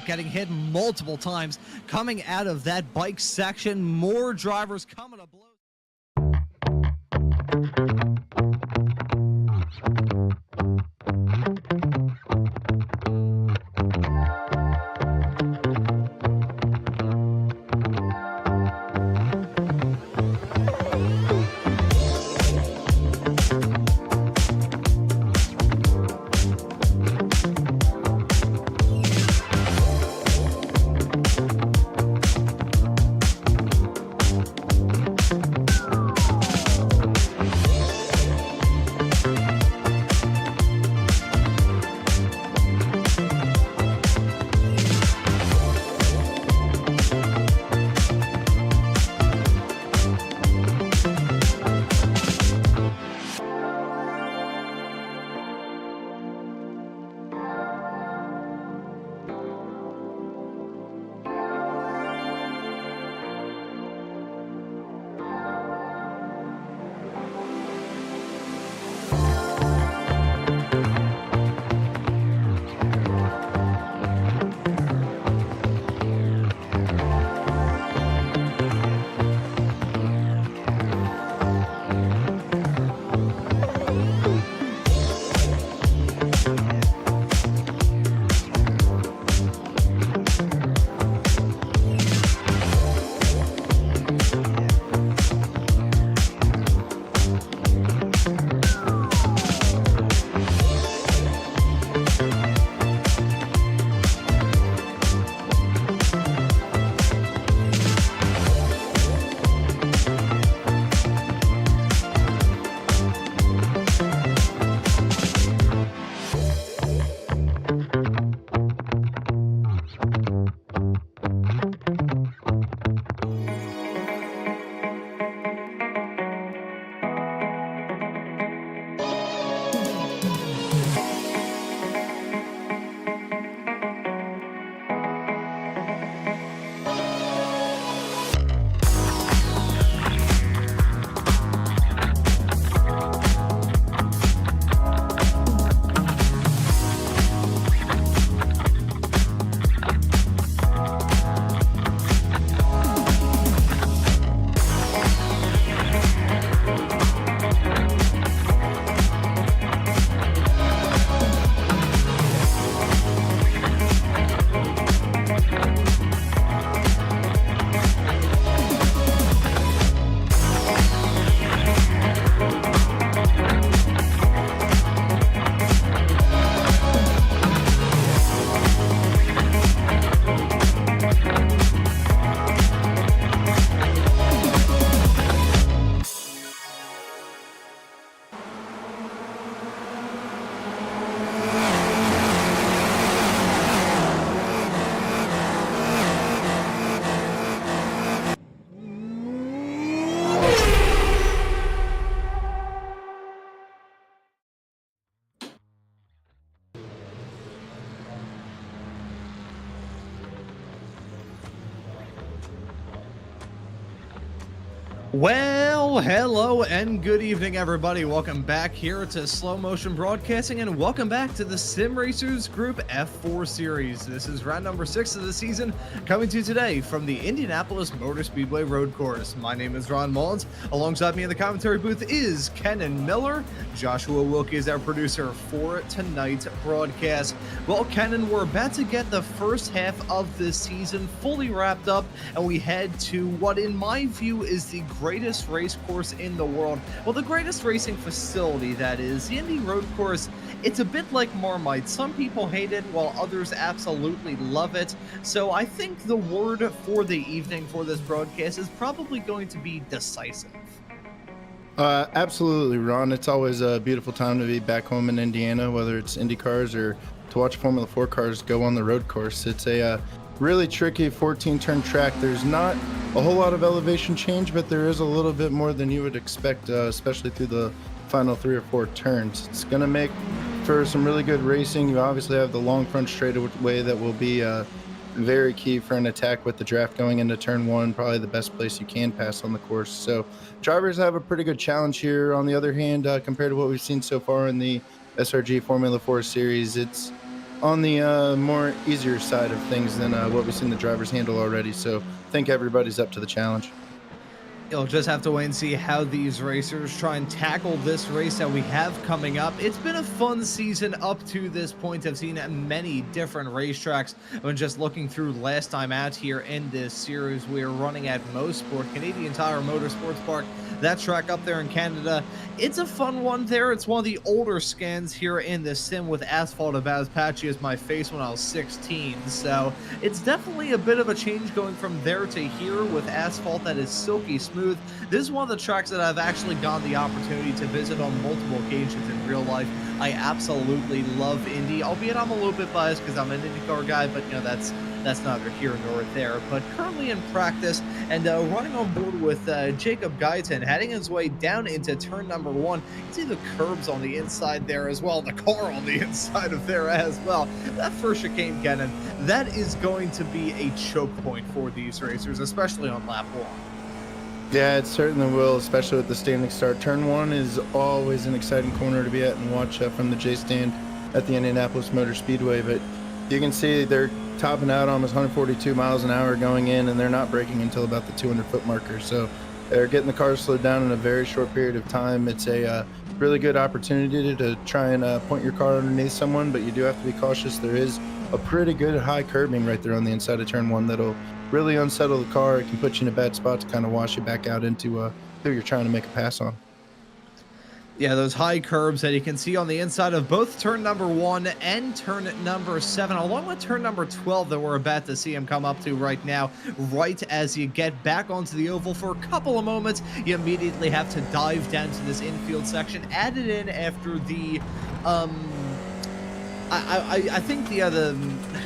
Getting hit multiple times coming out of that bike section. More drivers coming to blow. Well, hello and good evening, everybody. Welcome back here to Slow Motion Broadcasting, and welcome back to the Sim Racers Group F4 Series. This is round number 6 of the season, coming to you today from the Indianapolis Motor Speedway Road Course. My name is Ron Mullins. Alongside me in the commentary booth is Kennen Miller. Joshua Wilkie is our producer for tonight's broadcast. Well, Kennen, we're about to get the first half of this season fully wrapped up, and we head to what, in my view, is the greatest race course in the world. Well, the greatest racing facility, that is. The Indy Road Course, it's a bit like Marmite. Some people hate it, while others absolutely love it. So I think the word for the evening for this broadcast is probably going to be decisive. Absolutely, Ron. It's always a beautiful time to be back home in Indiana, whether it's Indy cars or to watch Formula 4 cars go on the road course. It's a really tricky 14-turn track. There's not a whole lot of elevation change, but there is a little bit more than you would expect, especially through the final 3 or 4 turns. It's going to make for some really good racing. You obviously have the long front straightaway that will be very key for an attack with the draft going into turn 1, probably the best place you can pass on the course. So drivers have a pretty good challenge here. On the other hand, compared to what we've seen so far in the SRG Formula 4 series, it's on the more easier side of things than what we've seen the drivers handle already. So I think everybody's up to the challenge. You'll just have to wait and see how these racers try and tackle this race that we have coming up. It's been a fun season up to this point. I've seen many different racetracks. When just looking through last time out here in this series, we are running at Mosport, Canadian Tire Motorsports Park. That track up there in Canada. It's a fun one there. It's one of the older scans here in the sim with asphalt about as patchy as my face when I was 16. So it's definitely a bit of a change going from there to here with asphalt that is silky smooth. This is one of the tracks that I've actually gotten the opportunity to visit on multiple occasions in real life. I absolutely love Indy, albeit I'm a little bit biased because I'm an IndyCar guy, but you know, that's neither here nor there. But currently in practice and running on board with Jacob Guyton, heading his way down into turn number 1. You can see the curbs on the inside there as well, the car on the inside of there as well. That first chicane, Kennen, that is going to be a choke point for these racers, especially on lap 1. Yeah, it certainly will, especially with the standing start. Turn 1 is always an exciting corner to be at and watch from the J stand at the Indianapolis Motor Speedway. But you can see they're topping out almost 142 miles an hour going in, and they're not braking until about the 200-foot marker. So they're getting the cars slowed down in a very short period of time. It's a really good opportunity to try and point your car underneath someone, but you do have to be cautious. There is a pretty good high curbing right there on the inside of turn 1 that'll really unsettle the car. It can put you in a bad spot to kind of wash you back out into who you're trying to make a pass on. Yeah, those high curbs that you can see on the inside of both turn number 1 and turn number 7, along with turn number 12 that we're about to see him come up to right now. Right as you get back onto the oval for a couple of moments, you immediately have to dive down to this infield section, added in after the I think the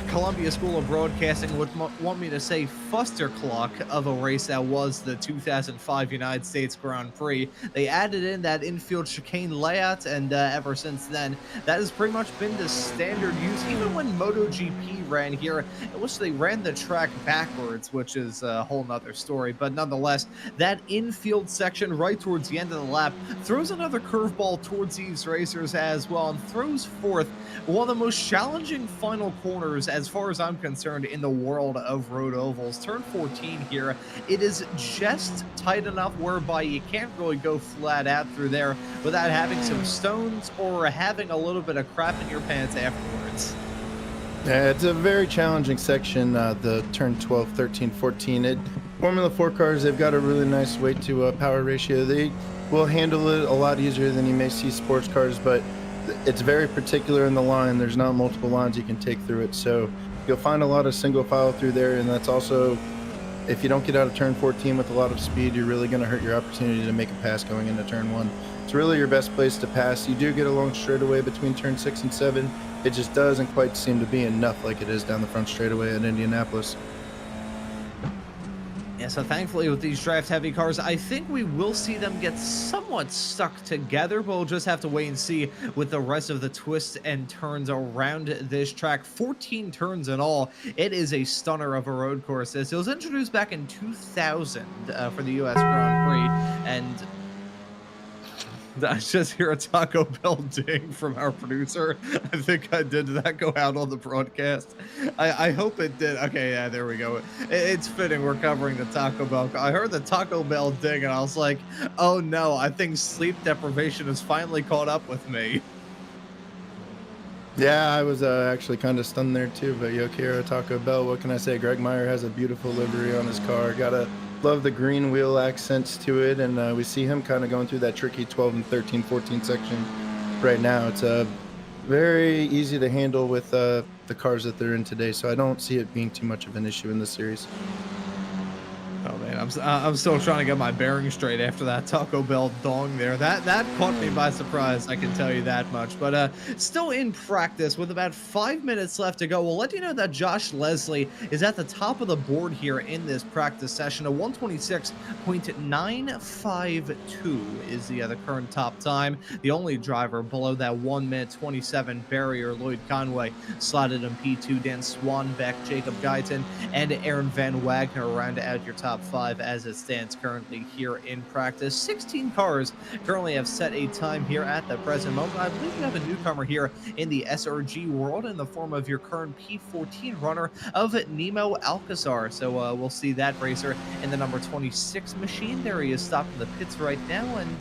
Columbia School of Broadcasting would want me to say fustercluck of a race that was the 2005 United States Grand Prix. They added in that infield chicane layout, and ever since then, that has pretty much been the standard use. Even when MotoGP ran here, in which they ran the track backwards, which is a whole nother story. But nonetheless, that infield section right towards the end of the lap throws another curveball towards these racers as well, and throws forth one of the most challenging final corners, as far as I'm concerned, in the world of road ovals. Turn 14 here, it is just tight enough whereby you can't really go flat out through there without having some stones or having a little bit of crap in your pants afterwards. Yeah, it's a very challenging section, the turn 12, 13, 14. Formula 4 cars, they've got a really nice weight to power ratio. They will handle it a lot easier than you may see sports cars, but it's very particular in the line. There's not multiple lines you can take through it, so you'll find a lot of single file through there. And that's also, if you don't get out of turn 14 with a lot of speed, you're really going to hurt your opportunity to make a pass going into turn 1. It's really your best place to pass. You do get a long straightaway between turn 6 and 7. It just doesn't quite seem to be enough like it is down the front straightaway at Indianapolis. Yeah, so thankfully with these draft-heavy cars, I think we will see them get somewhat stuck together, but we'll just have to wait and see with the rest of the twists and turns around this track. 14 turns in all. It is a stunner of a road course. It was introduced back in 2000 for the U.S. Grand Prix, and I just hear a Taco Bell ding from our producer. I think did that go out on the broadcast? I hope it did. Okay, yeah, there we go. It's fitting we're covering the Taco Bell. I heard the Taco Bell ding, and I was like, oh no, I think sleep deprivation has finally caught up with me. Yeah, I was actually kind of stunned there too, but Yo quiero Taco Bell. What can I say? Greg Meyer has a beautiful livery on his car. Gotta love the green wheel accents to it, and we see him kind of going through that tricky 12 and 13, 14 section right now. It's very easy to handle with the cars that they're in today, so I don't see it being too much of an issue in this series. Oh man, I'm still trying to get my bearings straight after that Taco Bell dong there. That caught me by surprise, I can tell you that much. But still in practice with about 5 minutes left to go. We'll let you know that Josh Leslie is at the top of the board here in this practice session. A 126.952 is the current top time. The only driver below that 1 minute 27 barrier, Lloyd Conway, slotted in P2. Dan Swanbeck, Jacob Guyton, and Aaron Van Wagner round out your top 5 as it stands currently here in practice. 16 cars currently have set a time here at the present moment. I believe we have a newcomer here in the SRG world in the form of your current P14 runner of Nemo Alcazar. So we'll see that racer in the number 26 machine. There he is stopped in the pits right now, and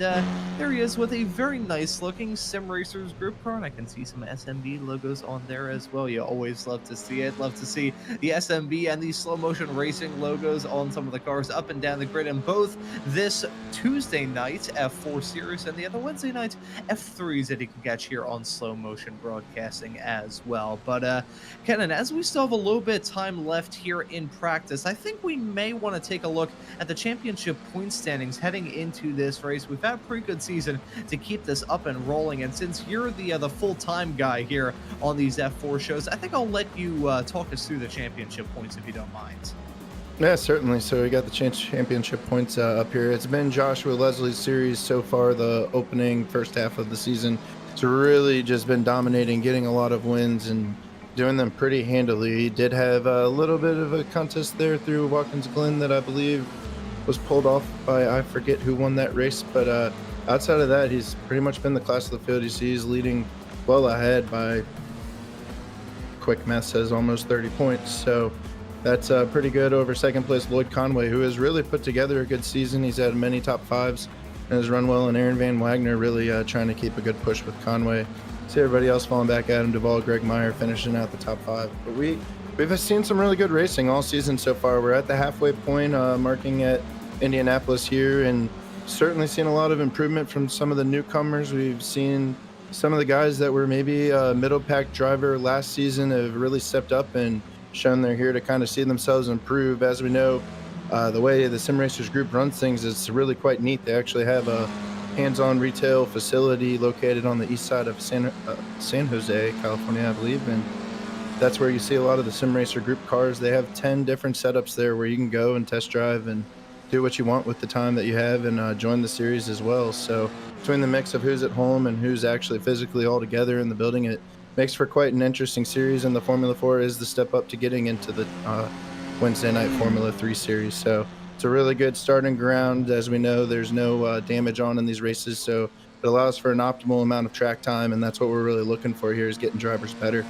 there he is with a very nice looking Sim Racers group car, and I can see some SMB logos on there as well. You always love to see it. Love to see the SMB and the slow motion racing logos on some of the cars up and down the grid in both this Tuesday night F4 series and the other Wednesday night F3s that you can catch here on slow motion broadcasting as well. But Kennen, as we still have a little bit of time left here in practice, I think we may want to take a look at the championship point standings heading into this race. We've had a pretty good season to keep this up and rolling, and since you're the full-time guy here on these F4 shows, I think I'll let you talk us through the championship points if you don't mind. Yeah, certainly. So we got the championship points up here. It's been Joshua Leslie's series so far, the opening first half of the season. It's really just been dominating, getting a lot of wins and doing them pretty handily. He did have a little bit of a contest there through Watkins Glen that I believe was pulled off by, I forget who won that race, but outside of that, he's pretty much been the class of the field. He's leading well ahead by, quick math says, almost 30 points. So that's pretty good over second place Lloyd Conway, who has really put together a good season. He's had many top 5s and has run well, and Aaron Van Wagner really trying to keep a good push with Conway. See everybody else falling back. Adam Duvall, Greg Meyer finishing out the top 5. But we've seen some really good racing all season so far. We're at the halfway point, marking at Indianapolis here, and certainly seen a lot of improvement from some of the newcomers. We've seen some of the guys that were maybe a middle pack driver last season have really stepped up and shown they're here to kind of see themselves improve. As we know, the way the Sim Racers group runs things is really quite neat. They actually have a hands-on retail facility located on the east side of San Jose, California, I believe, and that's where you see a lot of the Sim Racer group cars. They have 10 different setups there where you can go and test drive and do what you want with the time that you have, and join the series as well. So between the mix of who's at home and who's actually physically all together in the building, it makes for quite an interesting series, and the Formula 4 is the step up to getting into the Wednesday night Formula 3 series. So it's a really good starting ground. As we know, there's no damage on in these races, so it allows for an optimal amount of track time, and that's what we're really looking for here, is getting drivers better.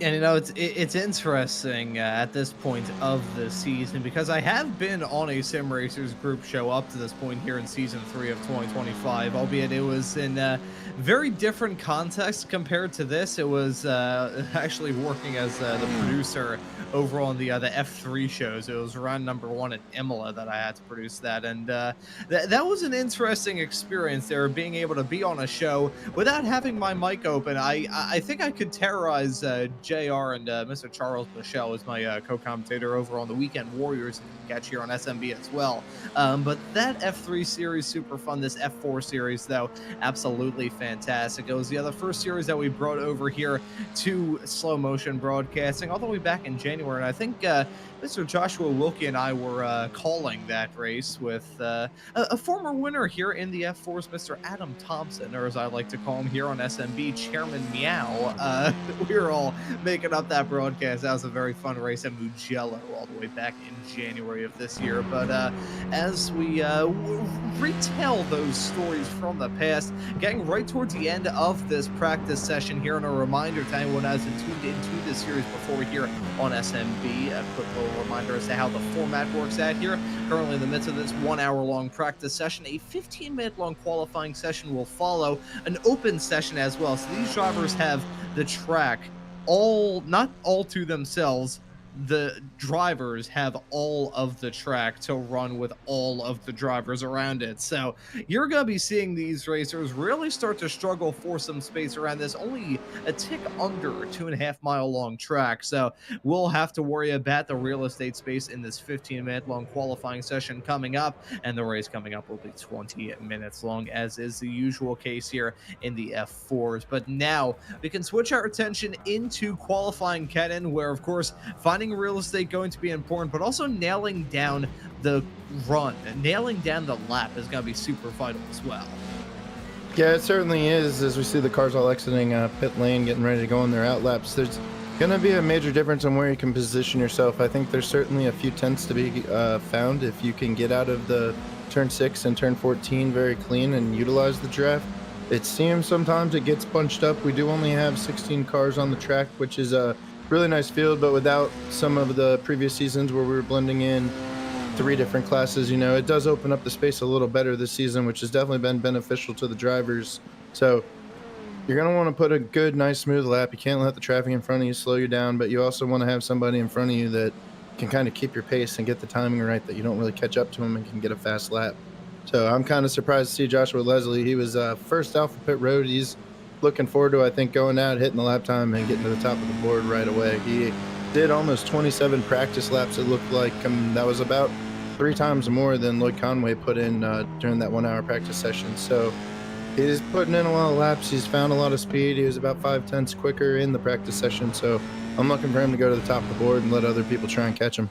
And it's interesting at this point of the season, because I have been on a Sim Racers group show up to this point here in season 3 of 2025, albeit it was in a very different context compared to this. It was actually working as the producer over on the F3 shows. It was round number 1 at Imola that I had to produce that, and that was an interesting experience there, being able to be on a show without having my mic open. I think I could terrorize JR and Mr. Charles Michelle is my co-commentator over on the Weekend Warriors, and you can catch here on SMB as well. But that F3 series, super fun. This F4 series, though, absolutely fantastic. It was the first series that we brought over here to slow motion broadcasting all the way back in January, and I think Mr. Joshua Wilkie and I were calling that race with a former winner here in the F4s, Mr. Adam Thompson, or as I like to call him here on SMB, Chairman Meow. We were all making up that broadcast. That was a very fun race at Mugello all the way back in January of this year. But as we retell those stories from the past, getting right towards the end of this practice session here, and a reminder to anyone who hasn't tuned into this series before here on SMB, a quick little reminder as to how the format works out here. Currently in the midst of this 1 hour long practice session, a 15-minute long qualifying session will follow, an open session as well. So these drivers have the track not all to themselves, but the drivers have all of the track to run with all of the drivers around it. So you're going to be seeing these racers really start to struggle for some space around this only a tick under 2.5 mile long track. So we'll have to worry about the real estate space in this 15-minute long qualifying session coming up, and the race coming up will be 20 minutes long, as is the usual case here in the F4s. But now we can switch our attention into qualifying, Kennen, where of course finding real estate going to be important, but also nailing down the run, nailing down the lap is going to be super vital as well. Yeah, it certainly is. As we see the cars all exiting pit lane, getting ready to go on their out laps, there's going to be a major difference on where you can position yourself. I think there's certainly a few tenths to be found if you can get out of the turn 6 and turn 14 very clean and utilize the draft. It seems sometimes it gets bunched up. We do only have 16 cars on the track, which is a really nice field, but without some of the previous seasons where we were blending in 3 different classes, you know, it does open up the space a little better this season, which has definitely been beneficial to the drivers. So you're going to want to put a good, nice, smooth lap. You can't let the traffic in front of you slow you down, but you also want to have somebody in front of you that can kind of keep your pace and get the timing right, that you don't really catch up to them and can get a fast lap. So I'm kind of surprised to see Joshua Leslie. He was first out for pit road. He's looking forward to, I think, going out, hitting the lap time, and getting to the top of the board right away. He did almost 27 practice laps, it looked like. That was about 3 times more than Lloyd Conway put in during that 1-hour practice session. So he's putting in a lot of laps. He's found a lot of speed. He was about 5 tenths quicker in the practice session. So I'm looking for him to go to the top of the board and let other people try and catch him.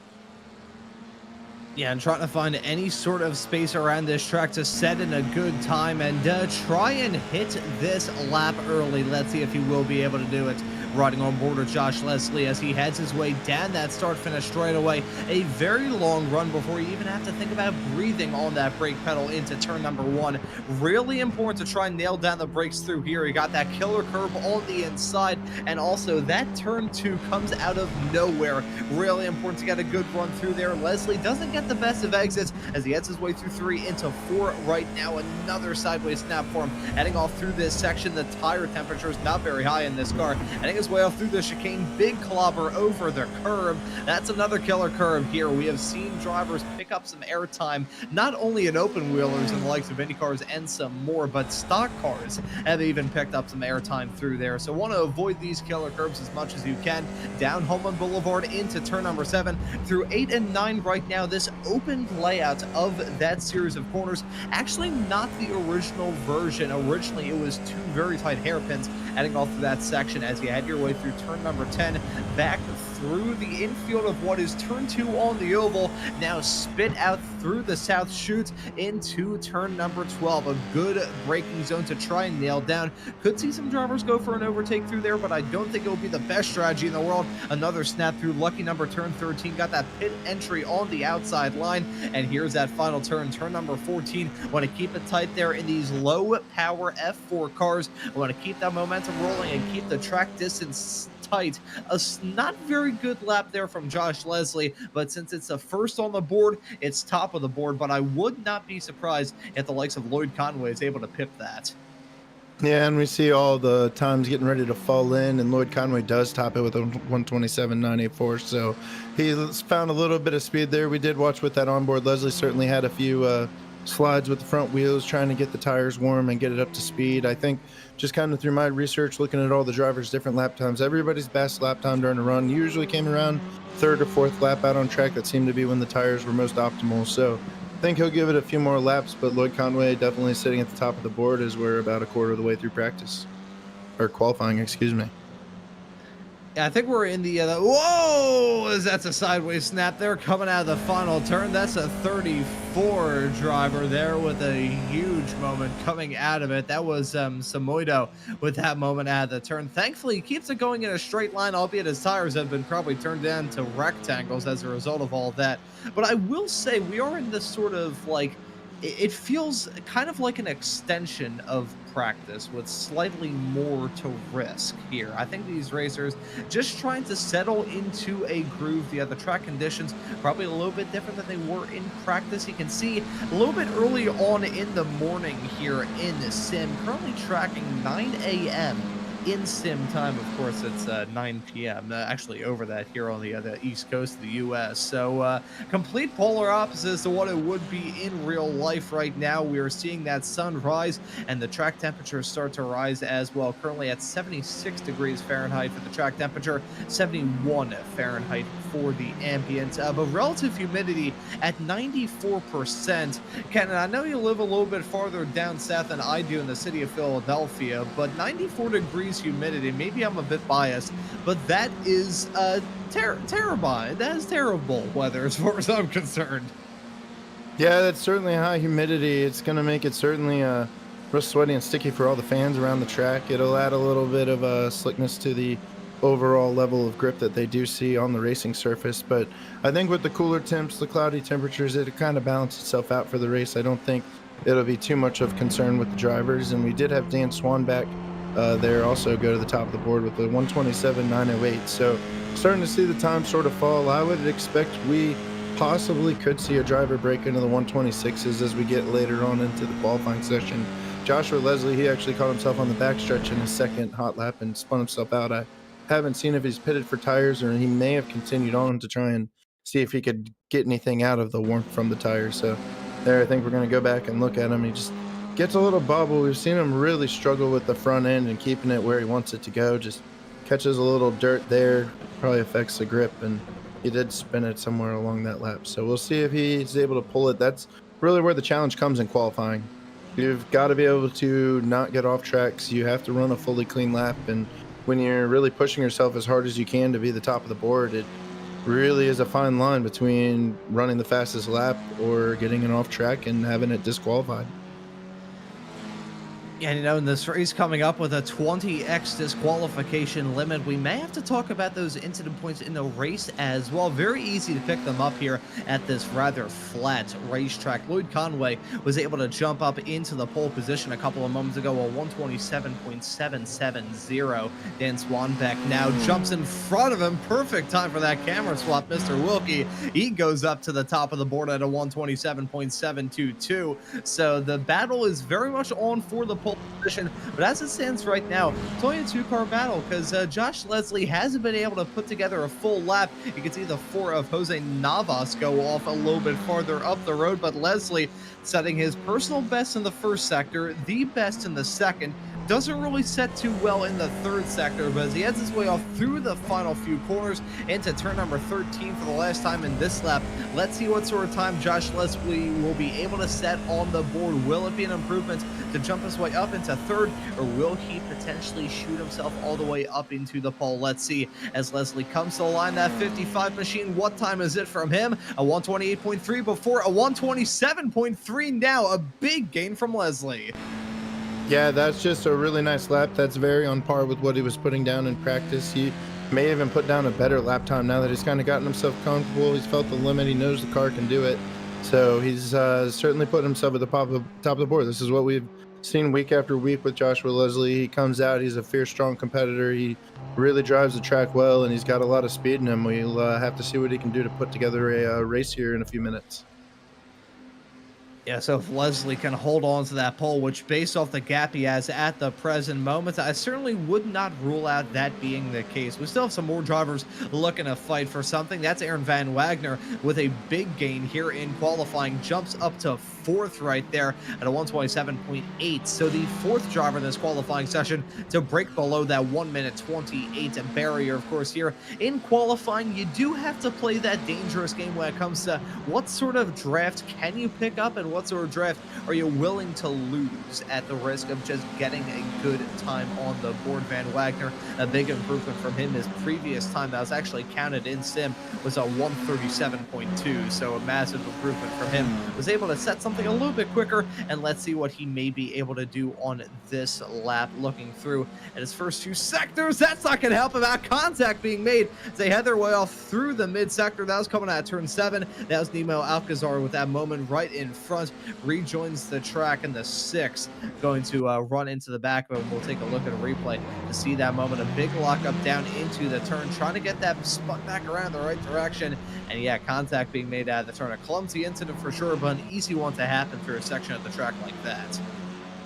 Yeah, and trying to find any sort of space around this track to set in a good time and try and hit this lap early. Let's see if he will be able to do it. Riding on board with Josh Leslie as he heads his way down that start-finish straightaway. A very long run before you even have to think about breathing on that brake pedal into turn number 1. Really important to try and nail down the brakes through here. He got that killer curve on the inside, and also that turn 2 comes out of nowhere. Really important to get a good run through there. Leslie doesn't get the best of exits as he heads his way through 3 into 4 right now. Another sideways snap for him. Heading off through this section, the tire temperature is not very high in this car. Heading his way off through the chicane, big clobber over the curb. That's another killer curve here. We have seen drivers pick up some airtime, not only in open wheelers and the likes of Indy cars and some more, but stock cars have even picked up some airtime through there. So want to avoid these killer curves as much as you can. Down Homeland Boulevard into turn number 7 through 8 and 9 right now. This opened layout of that series of corners, actually not the original version. Originally it was 2 very tight hairpins heading off to that section as you head your way through turn number 10, back through the infield of what is turn 2 on the oval, now spit out through the south chute into turn number 12. A good braking zone to try and nail down. Could see some drivers go for an overtake through there, but I don't think it will be the best strategy in the world. Another snap through, lucky number turn 13, got that pit entry on the outside line, and here's that final turn, turn number 14. Want to keep it tight there in these low power F4 cars. Want to keep that momentum rolling and keep the track distance tight. A not very good lap there from Josh Leslie, but since it's the first on the board, it's top of the board. But I would not be surprised if the likes of Lloyd Conway is able to pip that. Yeah, and we see all the times getting ready to fall in, and Lloyd Conway does top it with a 127.984, so he's found a little bit of speed there. We did watch with that onboard. Leslie certainly had a few slides with the front wheels, trying to get the tires warm and get it up to speed. I think just kind of through my research, looking at all the drivers' different lap times, everybody's best lap time during a run usually came around 3rd or 4th lap out on track. That seemed to be when the tires were most optimal. So I think he'll give it a few more laps, but Lloyd Conway definitely sitting at the top of the board as we're about a quarter of the way through practice, or qualifying, excuse me. Yeah, I think we're in the whoa, that's a sideways snap there coming out of the final turn. That's a 34 driver there with a huge moment coming out of it. That was Samoido with that moment out of the turn. Thankfully, he keeps it going in a straight line, albeit his tires have been probably turned down to rectangles as a result of all that. But I will say we are in this sort of like, it feels kind of like an extension of practice with slightly more to risk here. I think these racers just trying to settle into a groove. The track conditions probably a little bit different than they were in practice. You can see a little bit early on in the morning here in the sim, currently tracking 9 a.m. in sim time, of course, it's 9 p.m. Actually, over that here on the East Coast of the U.S. So complete polar opposites to what it would be in real life right now. We are seeing that sun rise and the track temperatures start to rise as well. Currently at 76 degrees Fahrenheit for the track temperature, 71 Fahrenheit for the ambient, but relative humidity at 94%. Kennen, I know you live a little bit farther down south than I do in the city of Philadelphia, but 94 degrees humidity, maybe I'm a bit biased, but that is terrible. That is terrible weather as far as I'm concerned. Yeah, that's certainly high humidity. It's going to make it certainly real sweaty and sticky for all the fans around the track. It'll add a little bit of slickness to the overall level of grip that they do see on the racing surface. But I think with the cooler temps, the cloudy temperatures, it kind of balanced itself out for the race. I don't think it'll be too much of concern with the drivers. And we did have Dan Swan back there also go to the top of the board with the 127.908. So starting to see the time sort of fall. I would expect we possibly could see a driver break into the 126s as we get later on into the qualifying session. Joshua Leslie, he actually caught himself on the backstretch in his second hot lap and spun himself out. I haven't seen if he's pitted for tires or he may have continued on to try and see if he could get anything out of the warmth from the tires. So there, I think we're going to go back and look at him. He just gets a little bubble. We've seen him really struggle with the front end and keeping it where he wants it to go. Just catches a little dirt there, probably affects the grip, and he did spin it somewhere along that lap. So we'll see if he's able to pull it. That's really where the challenge comes in qualifying. You've got to be able to not get off tracks. You have to run a fully clean lap. And when you're really pushing yourself as hard as you can to be the top of the board, it really is a fine line between running the fastest lap or getting it off track and having it disqualified. And you know, in this race coming up with a 20x disqualification limit, we may have to talk about those incident points in the race as well. Very easy to pick them up here at this rather flat racetrack. Lloyd Conway was able to jump up into the pole position a couple of moments ago, a 127.770. Dan Swanbeck now jumps in front of him. Perfect time for that camera swap, Mr. Wilkie. He goes up to the top of the board at a 127.722. So the battle is very much on for the pole position, but as it stands right now, it's only a two-car battle because Josh Leslie hasn't been able to put together a full lap. You can see the four of Jose Navas go off a little bit farther up the road, but Leslie setting his personal best in the first sector, the best in the second. Doesn't really set too well in the third sector, but as he heads his way off through the final few corners into turn number 13 for the last time in this lap, let's see what sort of time Josh Leslie will be able to set on the board. Will it be an improvement to jump his way up into third, or will he potentially shoot himself all the way up into the pole? Let's see as Leslie comes to the line. That 55 machine, what time is it from him? A 128.3 before, a 127.3 now. A big gain from Leslie. Yeah, that's just a really nice lap. That's very on par with what he was putting down in practice. He may even put down a better lap time now that he's kind of gotten himself comfortable. He's felt the limit. He knows the car can do it. So he's certainly put himself at the top of the board. This is what we've seen week after week with Joshua Leslie. He comes out. He's a fierce, strong competitor. He really drives the track well, and he's got a lot of speed in him. We'll have to see what he can do to put together a race here in a few minutes. Yeah, so if Leslie can hold on to that pole, which based off the gap he has at the present moment, I certainly would not rule out that being the case. We still have some more drivers looking to fight for something. That's Aaron Van Wagner with a big gain here in qualifying. Jumps up to fourth right there at a 127.8. So the fourth driver in this qualifying session to break below that 1 minute 28 barrier. Of course, here in qualifying, you do have to play that dangerous game when it comes to what sort of draft can you pick up and what sort of draft are you willing to lose at the risk of just getting a good time on the board. Van Wagner, a big improvement from him. His previous time that was actually counted in sim was a 137.2, so a massive improvement from him. Was able to set something a little bit quicker, and let's see what he may be able to do on this lap. Looking through at his first two sectors, that's not going to help him out. Contact being made as they head their way off through the mid sector. That was coming out of turn 7. That was Nemo Alcazar with that moment right in front. Rejoins the track in the 6th, going to run into the back of him. We'll take a look at a replay to see that moment. A big lockup down into the turn, trying to get that spun back around the right direction. And yeah, contact being made out of the turn. A clumsy incident for sure, but an easy one to happen through a section of the track like that.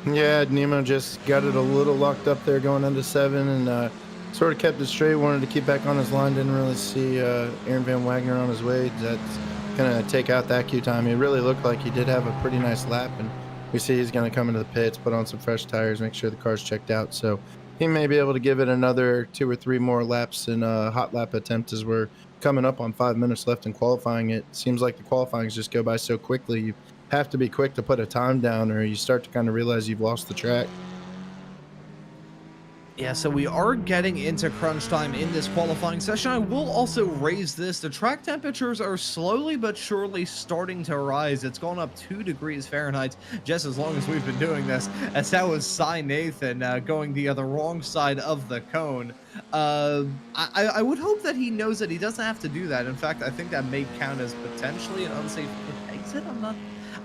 Yeah, Nemo just got it a little locked up there going into 7 and sort of kept it straight. Wanted to keep back on his line. Didn't really see Aaron Van Wagner on his way. That's going to take out that queue time. He really looked like he did have a pretty nice lap. And we see he's going to come into the pits, put on some fresh tires, make sure the car's checked out. So he may be able to give it another 2 or 3 more laps in a hot lap attempt as we're coming up on 5 minutes left in qualifying. It seems like the qualifyings just go by so quickly. You have to be quick to put a time down or you start to kind of realize you've lost the track. Yeah, so we are getting into crunch time in this qualifying session. I will also raise this. The track temperatures are slowly but surely starting to rise. It's gone up 2 degrees Fahrenheit just as long as we've been doing this, as that was Cy Nathan going the other wrong side of the cone. I would hope that he knows that he doesn't have to do that. In fact, I think that may count as potentially an unsafe exit.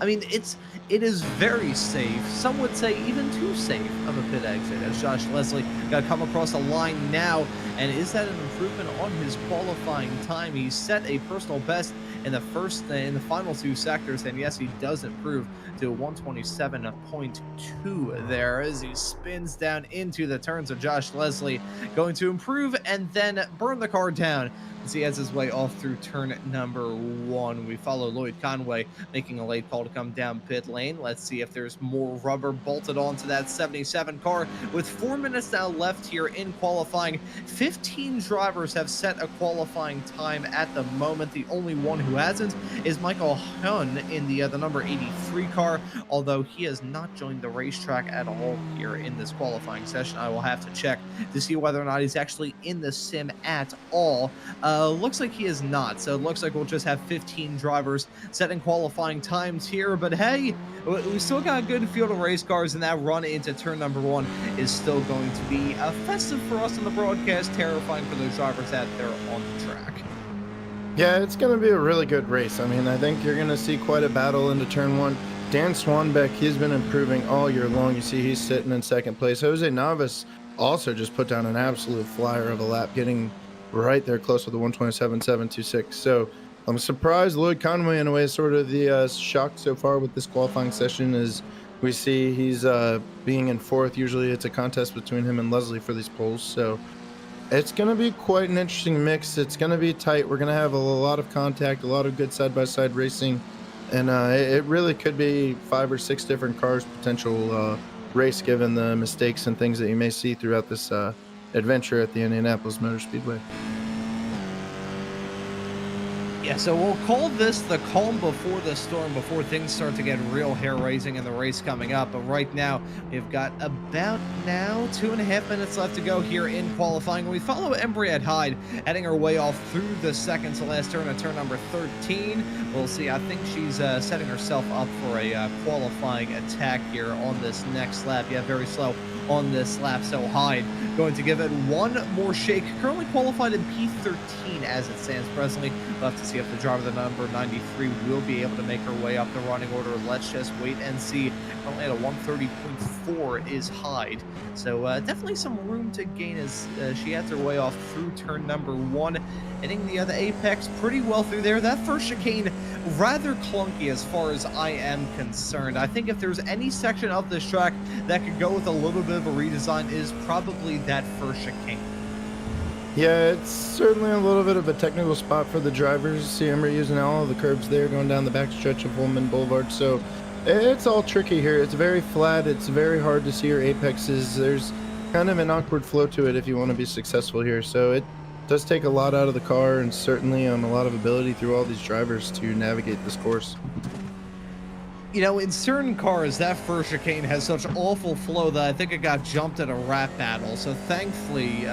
I mean, it is very safe. Some would say even too safe of a pit exit, as Josh Leslie got to come across the line now. And is that an improvement on his qualifying time? He set a personal best in the final 2 sectors, and yes, he does improve to 127.2 there as he spins down into the turns of Josh Leslie, going to improve and then burn the car down as he has his way off through turn number 1. We follow Lloyd Conway making a late call to come down pit lane. Let's see if there's more rubber bolted onto that 77 car. With 4 minutes now left here in qualifying, 15 drivers have set a qualifying time at the moment. The only one who hasn't is Michael Hun in the number 83 car, although he has not joined the racetrack at all here in this qualifying session. I will have to check to see whether or not he's actually in the sim at all. Looks like he is not, so it looks like we'll just have 15 drivers setting qualifying times here, but hey, we still got a good field of race cars, and that run into turn number 1 is still going to be festive for us on the broadcast, terrifying for those drivers out there on the track. Yeah, it's going to be a really good race. I mean, I think you're going to see quite a battle into turn 1. Dan Swanbeck, he's been improving all year long. You see he's sitting in 2nd place. Jose Navas also just put down an absolute flyer of a lap, getting right there close to the 127.726. So I'm surprised Lloyd Conway, in a way, is sort of the shock so far with this qualifying session, as we see he's being in 4th. Usually it's a contest between him and Leslie for these poles. So it's going to be quite an interesting mix. It's going to be tight. We're going to have a lot of contact, a lot of good side-by-side racing. And it really could be 5 or 6 different cars potential race, given the mistakes and things that you may see throughout this adventure at the Indianapolis Motor Speedway. Yeah, so we'll call this the calm before the storm, before things start to get real hair-raising in the race coming up. But right now, we've got about 2.5 minutes left to go here in qualifying. We follow Embriette Hyde heading her way off through the second to last turn at turn number 13. We'll see. I think she's setting herself up for a qualifying attack here on this next lap. Yeah, very slow on this lap, so Hyde going to give it one more shake. Currently qualified in P13 as it stands presently. We'll have to see if the driver, the number 93, will be able to make her way up the running order. Let's just wait and see. Currently at a 130.4 is Hyde, so definitely some room to gain as she heads her way off through turn number 1, hitting the other apex pretty well through there. That first chicane rather clunky as far as I am concerned. I think if there's any section of this track that could go with a little bit of a redesign, is probably that first chicane. Yeah, it's certainly a little bit of a technical spot for the drivers. See them using all of the curbs there going down the back stretch of Holman Boulevard. So it's all tricky here. It's very flat. It's very hard to see your apexes. There's kind of an awkward flow to it if you want to be successful here. So it does take a lot out of the car, and certainly a lot of ability through all these drivers to navigate this course. You know, in certain cars, that first chicane has such awful flow that I think it got jumped at a rap battle. So thankfully,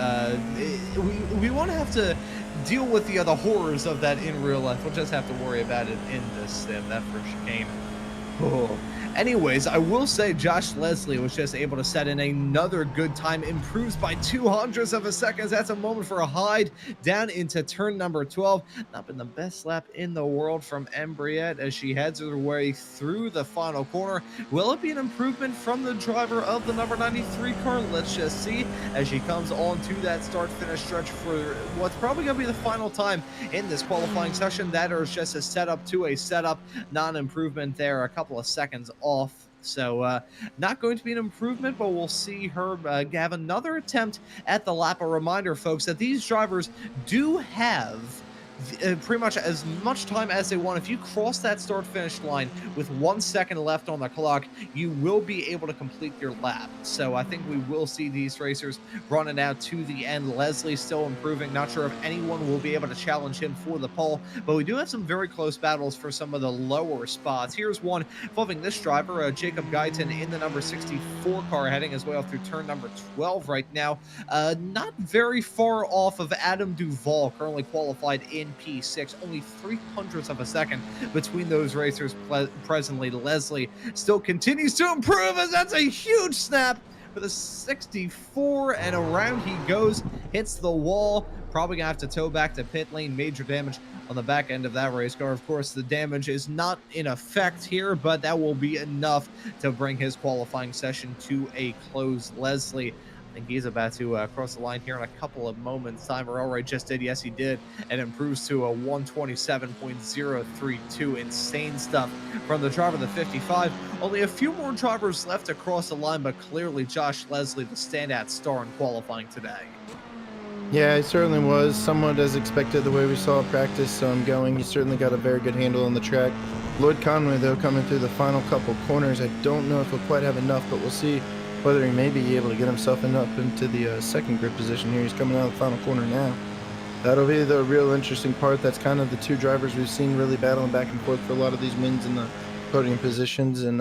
we won't have to deal with the other horrors of that in real life. We'll just have to worry about it in this sim, that first chicane. Oh. Anyways, I will say Josh Leslie was just able to set in another good time, improves by 0.02 of a second. That's a moment for a Hyde down into turn number 12. Not been the best lap in the world from Embriette as she heads her way through the final corner. Will it be an improvement from the driver of the number 93 car? Let's just see as she comes on to that start-finish stretch for what's probably going to be the final time in this qualifying session. That is just a setup to a setup, not an improvement there. A couple of seconds off So not going to be an improvement, but we'll see her have another attempt at the lap. A reminder, folks, that these drivers do have pretty much as much time as they want. If you cross that start finish line with 1 second left on the clock, you will be able to complete your lap. So I think we will see these racers running out to the end. Leslie still improving. Not sure if anyone will be able to challenge him for the pole, but we do have some very close battles for some of the lower spots. Here's one involving this driver, Jacob Guyton, in the number 64 car, heading his way off through turn number 12 right now. Not very far off of Adam Duvall, currently qualified in P6, only 0.03 of a second between those racers presently. Leslie still continues to improve, as that's a huge snap for the 64, and around he goes, hits the wall. Probably gonna have to tow back to pit lane. Major damage on the back end of that race car. Of course, the damage is not in effect here, but that will be enough to bring his qualifying session to a close. Leslie, I think he's about to cross the line here in a couple of moments. Timer already just did. Yes, he did. And improves to a 127.032. Insane stuff from the driver of the 55. Only a few more drivers left to cross the line, but clearly Josh Leslie, the standout star in qualifying today. Yeah, it certainly was somewhat as expected the way we saw practice going. He certainly got a very good handle on the track. Lloyd Conway, though, coming through the final couple corners, I don't know if he'll quite have enough, but we'll see whether he may be able to get himself up into the second grid position here. He's coming out of the final corner now. That'll be the real interesting part. That's kind of the two drivers we've seen really battling back and forth for a lot of these wins in the podium positions, and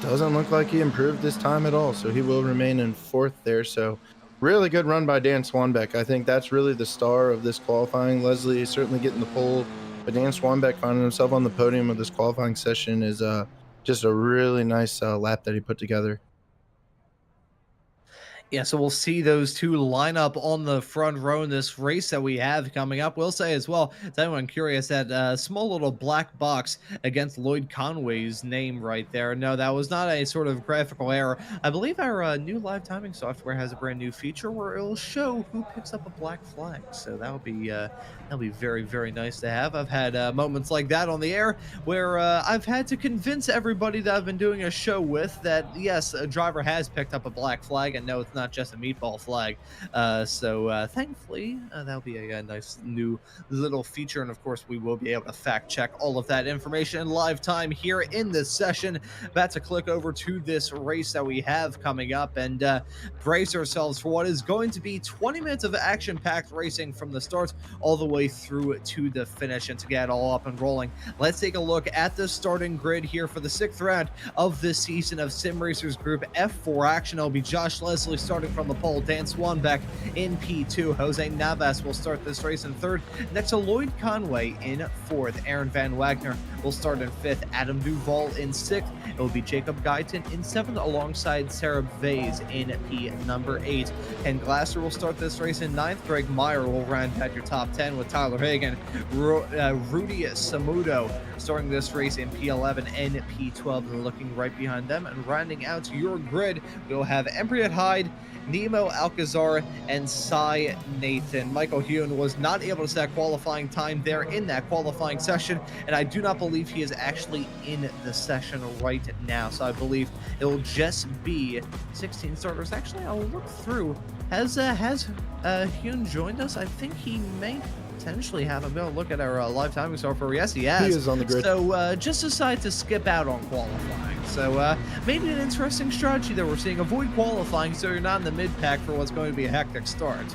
doesn't look like he improved this time at all, so he will remain in fourth there. So really good run by Dan Swanbeck. I think that's really the star of this qualifying. Leslie is certainly getting the pole, but Dan Swanbeck finding himself on the podium of this qualifying session is just a really nice lap that he put together. Yeah, so we'll see those two line up on the front row in this race that we have coming up. We'll say as well, to anyone curious, that small little black box against Lloyd Conway's name right there. No, that was not a sort of graphical error. I believe our new live timing software has a brand new feature where it'll show who picks up a black flag. So that'll be very, very nice to have. I've had moments like that on the air where I've had to convince everybody that I've been doing a show with that, yes, a driver has picked up a black flag, and no, it's not just a meatball flag. So thankfully, that'll be a nice new little feature. And of course, we will be able to fact check all of that information in live time here in this session. About to click over to this race that we have coming up and brace ourselves for what is going to be 20 minutes of action-packed racing from the start all the way through to the finish. And to get it all up and rolling, let's take a look at the starting grid here for the 6th round of this season of Sim Racers Group F4 action. It'll be Josh Leslie starting from the pole, Dan Swanbeck in P2, Jose Navas will start this race in 3rd, next to Lloyd Conway in 4th, Aaron Van Wagner will start in 5th, Adam Duvall in 6th, it will be Jacob Guyton in 7th alongside Sarah Vase in P number 8. Ken Glasser will start this race in 9th, Greg Meyer will round out your top 10 with Tyler Hagan, Rudy Samudo starting this race in P11 and P12, and looking right behind them and rounding out your grid, we'll have Embriet Hyde, Nemo Alcazar, and Cy Nathan. Michael Hune was not able to set qualifying time there in that qualifying session, and I do not believe he is actually in the session right now. So I believe it'll just be 16 starters. Actually, I'll look through. Has Hune joined us? I think he may potentially have. I'm going to look at our live timing software. Yes, he has. He is on the grid. So just decided to skip out on qualifying. So maybe an interesting strategy that we're seeing. Avoid qualifying so you're not in the mid-pack for what's going to be a hectic start.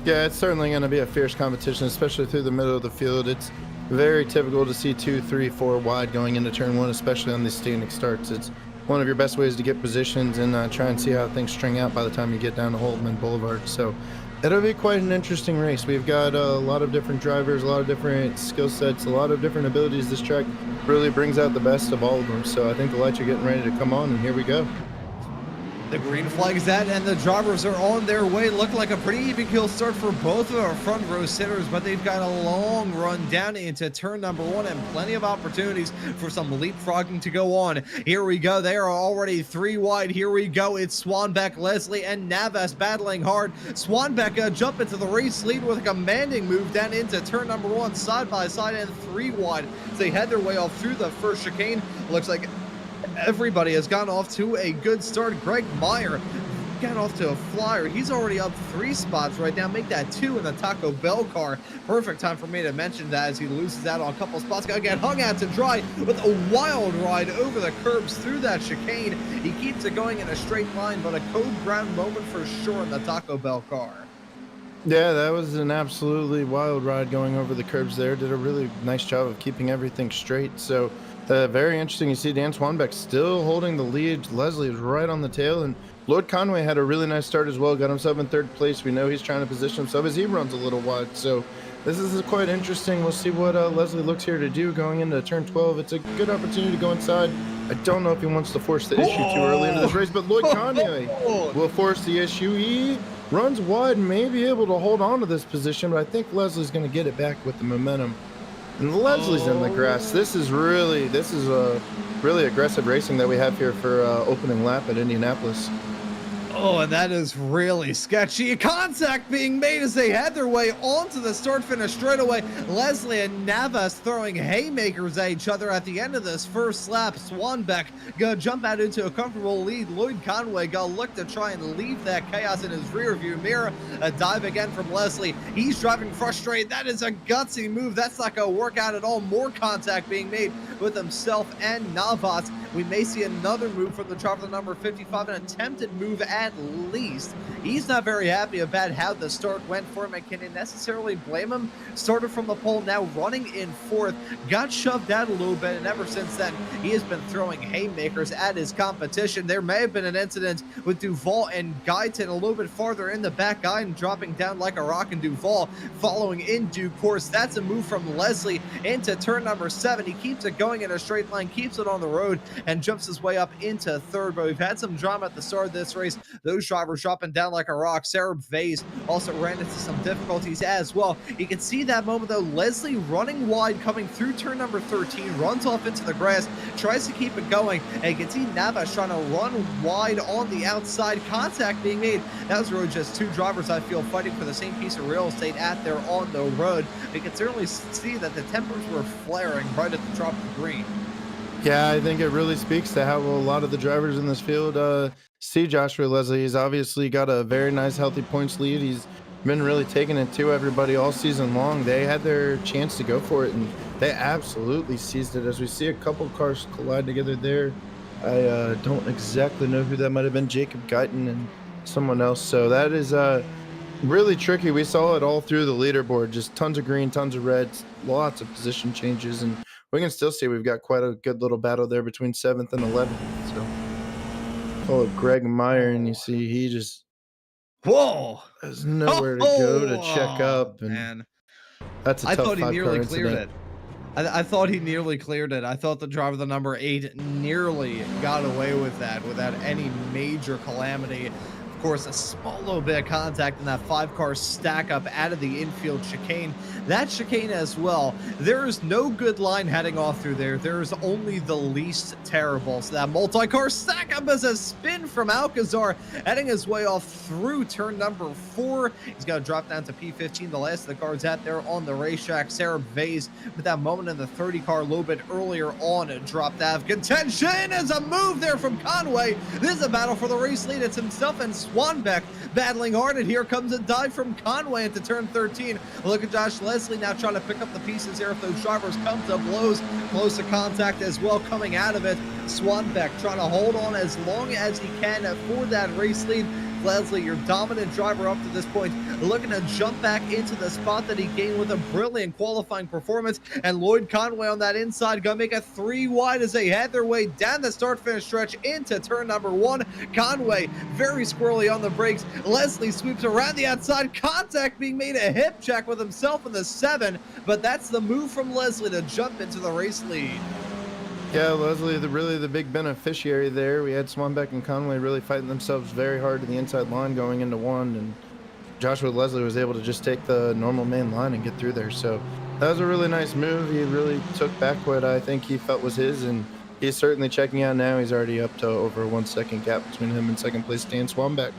Yeah, it's certainly going to be a fierce competition, especially through the middle of the field. It's very typical to see 2, 3, 4 wide going into turn 1, especially on these standing starts. It's one of your best ways to get positions and try and see how things string out by the time you get down to Holtman Boulevard. So it'll be quite an interesting race. We've got a lot of different drivers, a lot of different skill sets, a lot of different abilities. This track really brings out the best of all of them. So I think the lights are getting ready to come on, and here we go. The green flag is that, and the drivers are on their way. Look like a pretty even kill start for both of our front row sitters, but they've got a long run down into turn number 1 and plenty of opportunities for some leapfrogging to go on. Here we go. They are already 3 wide. Here we go. It's Swanbeck, Leslie, and Navas battling hard. Swanbeck jump into the race lead with a commanding move down into turn number 1, side by side and 3 wide. As they head their way off through the first chicane. Looks like Everybody has gone off to a good start. Greg Meyer got off to a flyer. He's already up 3 spots right now. Make that 2 in the Taco Bell car. Perfect time for me to mention that as he loses out on a couple spots. Gonna get hung out to dry with a wild ride over the curbs through that chicane. He keeps it going in a straight line, but a code brown moment for sure in the Taco Bell car. Yeah, that was an absolutely wild ride going over the curbs there. Did a really nice job of keeping everything straight. So very interesting. You see Dan Swanbeck still holding the lead. Leslie is right on the tail, and Lloyd Conway had a really nice start as well. Got himself in 3rd place. We know he's trying to position himself as he runs a little wide. So this is quite interesting. We'll see what Leslie looks here to do going into turn 12. It's a good opportunity to go inside. I don't know if he wants to force the issue too early into this race, but Lloyd Conway will force the issue. He runs wide and may be able to hold on to this position, but I think Leslie's going to get it back with the momentum. And Leslie's in the grass. This is a really aggressive racing that we have here for opening lap at Indianapolis. Oh, and that is really sketchy. Contact being made as they head their way onto the start-finish straightaway. Leslie and Navas throwing haymakers at each other at the end of this first lap. Swanbeck gonna jump out into a comfortable lead. Lloyd Conway gonna look to try and leave that chaos in his rearview mirror. A dive again from Leslie. He's driving frustrated. That is a gutsy move. That's not gonna work out at all. More contact being made with himself and Navas. We may see another move from the driver number 55, an attempted move at least. He's not very happy about how the start went for him, and can you necessarily blame him? Started from the pole, now running in 4th, got shoved out a little bit, and ever since then, he has been throwing haymakers at his competition. There may have been an incident with Duval and Guyton a little bit farther in the back. Guyton dropping down like a rock, and Duval following in due course. That's a move from Leslie into turn number 7. He keeps it going in a straight line, keeps it on the road, and jumps his way up into 3rd. But we've had some drama at the start of this race. Those drivers dropping down like a rock. Sarah Vase also ran into some difficulties as well. You can see that moment though. Leslie running wide coming through turn number 13, runs off into the grass, tries to keep it going, and you can see Navas trying to run wide on the outside. Contact being made. That was really just 2 drivers, I feel, fighting for the same piece of real estate at there on the road. You can certainly see that the tempers were flaring right at the top of the green. Yeah, I think it really speaks to how a lot of the drivers in this field see Joshua Leslie. He's obviously got a very nice, healthy points lead. He's been really taking it to everybody all season long. They had their chance to go for it, and they absolutely seized it. As we see a couple cars collide together there, I don't exactly know who that might have been, Jacob Guyton and someone else. So that is really tricky. We saw it all through the leaderboard, just tons of green, tons of reds, lots of position changes, and we can still see we've got quite a good little battle there between 7th and 11th. So follow Greg Meyer, and you see he just has nowhere to go to check up, and man, that's a I tough thought he 5-car nearly cleared incident. it. I thought he nearly cleared it. I thought the driver, the number 8, nearly got away with that without any major calamity. Of course, a small little bit of contact in that 5-car stack up out of the infield chicane. That chicane as well, there is no good line heading off through there. There is only the least terrible. So that multi-car stack up as a spin from Alcazar, heading his way off through turn number 4. He's got to drop down to P15. The last of the cars out there on the racetrack. Sarah Vase with that moment in the 30 car a little bit earlier on dropped out of contention as a move there from Conway. This is a battle for the race lead. It's himself and Swanbeck battling hard, and here comes a dive from Conway into turn 13. Look at Josh Leslie now trying to pick up the pieces here if those drivers come to blows. Close to contact as well coming out of it. Swanbeck trying to hold on as long as he can for that race lead. Leslie, your dominant driver up to this point, looking to jump back into the spot that he gained with a brilliant qualifying performance. And Lloyd Conway on that inside gonna make a 3 wide as they head their way down the start-finish stretch into turn number 1. Conway very squirrely on the brakes. Leslie sweeps around the outside. Contact being made, a hip check with himself in the 7, but that's the move from Leslie to jump into the race lead. Yeah, Leslie, really the big beneficiary there. We had Swanbeck and Conway really fighting themselves very hard to the inside line going into 1, and Joshua Leslie was able to just take the normal main line and get through there. So that was a really nice move. He really took back what I think he felt was his, and he's certainly checking out now. He's already up to over a 1 second gap between him and second place Dan Swanbeck.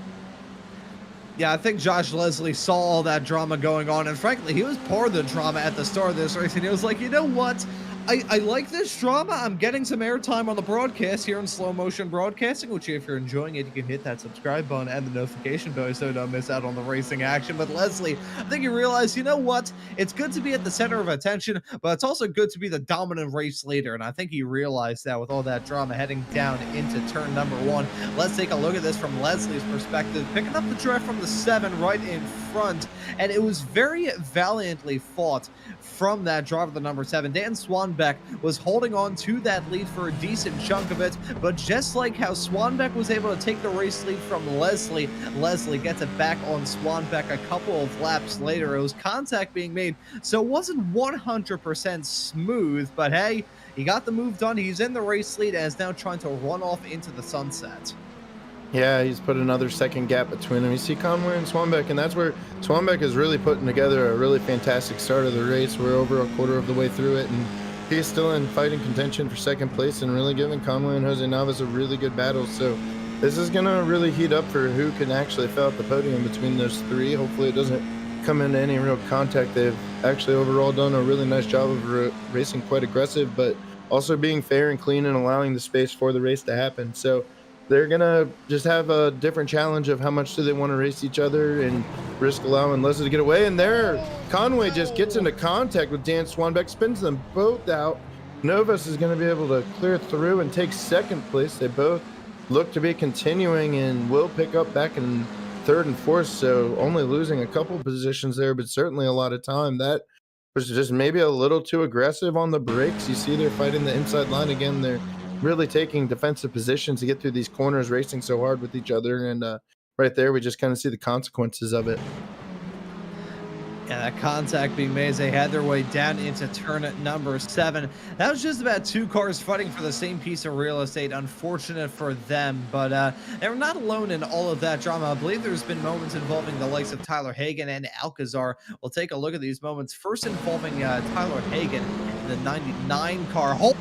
Yeah, I think Josh Leslie saw all that drama going on, and frankly, he was part of the drama at the start of this race, and he was like, you know what? I like this drama. I'm getting some airtime on the broadcast here in slow motion broadcasting, which if you're enjoying it, you can hit that subscribe button and the notification bell so you don't miss out on the racing action. But Leslie, I think you realize, you know what? It's good to be at the center of attention, but it's also good to be the dominant race leader. And I think he realized that with all that drama heading down into turn number 1. Let's take a look at this from Leslie's perspective, picking up the drift from the 7 right in front. And it was very valiantly fought from that driver, the number 7. Dan Swanbeck was holding on to that lead for a decent chunk of it, but just like how Swanbeck was able to take the race lead from Leslie, Leslie gets it back on Swanbeck a couple of laps later. It was contact being made, so it wasn't 100% smooth, but hey, he got the move done. He's in the race lead and is now trying to run off into the sunset. Yeah, he's put another second gap between them. You see Conway and Swanbeck, and that's where Swanbeck is really putting together a really fantastic start of the race. We're over a quarter of the way through it, and he's still in fighting contention for second place and really giving Conway and Jose Navas a really good battle. So this is going to really heat up for who can actually fill out the podium between those 3. Hopefully it doesn't come into any real contact. They've actually overall done a really nice job of racing quite aggressive, but also being fair and clean and allowing the space for the race to happen. So they're going to just have a different challenge of how much do they want to race each other and risk allowing Leslie to get away. And there, Conway just gets into contact with Dan Swanbeck, spins them both out. Novas is going to be able to clear through and take second place. They both look to be continuing and will pick up back in 3rd and 4th, so only losing a couple positions there, but certainly a lot of time. That was just maybe a little too aggressive on the brakes. You see they're fighting the inside line again. They're really taking defensive positions to get through these corners, racing so hard with each other, and right there we just kind of see the consequences of it. Yeah, that contact being made as they had their way down into turn number 7. That was just about 2 cars fighting for the same piece of real estate. Unfortunate for them, but they were not alone in all of that drama. I believe there's been moments involving the likes of Tyler Hagan and Alcazar. We'll take a look at these moments. First involving Tyler Hagan in the 99 car. Holy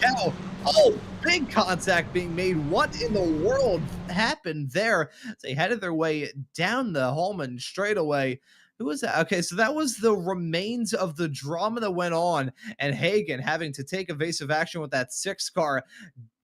cow! Oh, big contact being made. What in the world happened there? They headed their way down the Holman straightaway. Who was that? Okay, so that was the remains of the drama that went on, and Hagan having to take evasive action with that 6 car.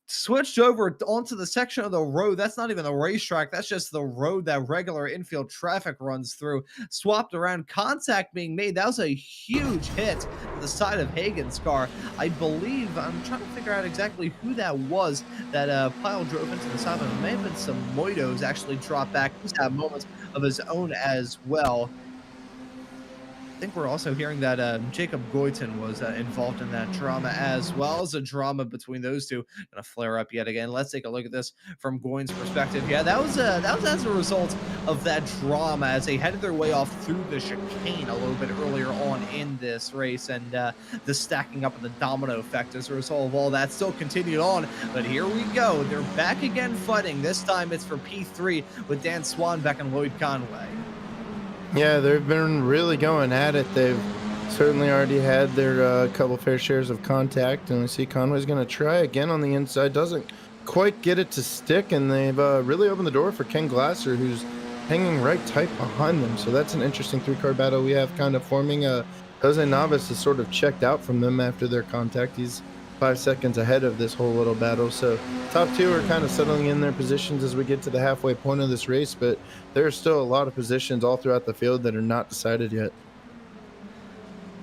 Switched over onto the section of the road. That's not even a racetrack. That's just the road that regular infield traffic runs through. Swapped around. Contact being made. That was a huge hit to the side of Hagan's car. I believe, I'm trying to figure out exactly who that was that pile drove into the side of him. It may have been some Moitos actually dropped back. He's had moments of his own as well. I think we're also hearing that Jacob Goyton was involved in that drama as well. As a drama between those two gonna flare up yet again. Let's take a look at this from Goyton's perspective. Yeah, that was as a result of that drama as they headed their way off through the chicane a little bit earlier on in this race, and the stacking up of the domino effect as a result of all that still continued on. But here we go. They're back again fighting. This time it's for P3 with Dan Swanbeck and Lloyd Conway. Yeah, they've been really going at it. They've certainly already had their couple fair shares of contact, and we see Conway's going to try again on the inside. Doesn't quite get it to stick, and they've really opened the door for Ken Glasser, who's hanging right tight behind them. So that's an interesting 3-car battle we have kind of forming. Jose Navas is sort of checked out from them after their contact. He's 5 seconds ahead of this whole little battle. So top 2 are kind of settling in their positions as we get to the halfway point of this race, but there are still a lot of positions all throughout the field that are not decided yet.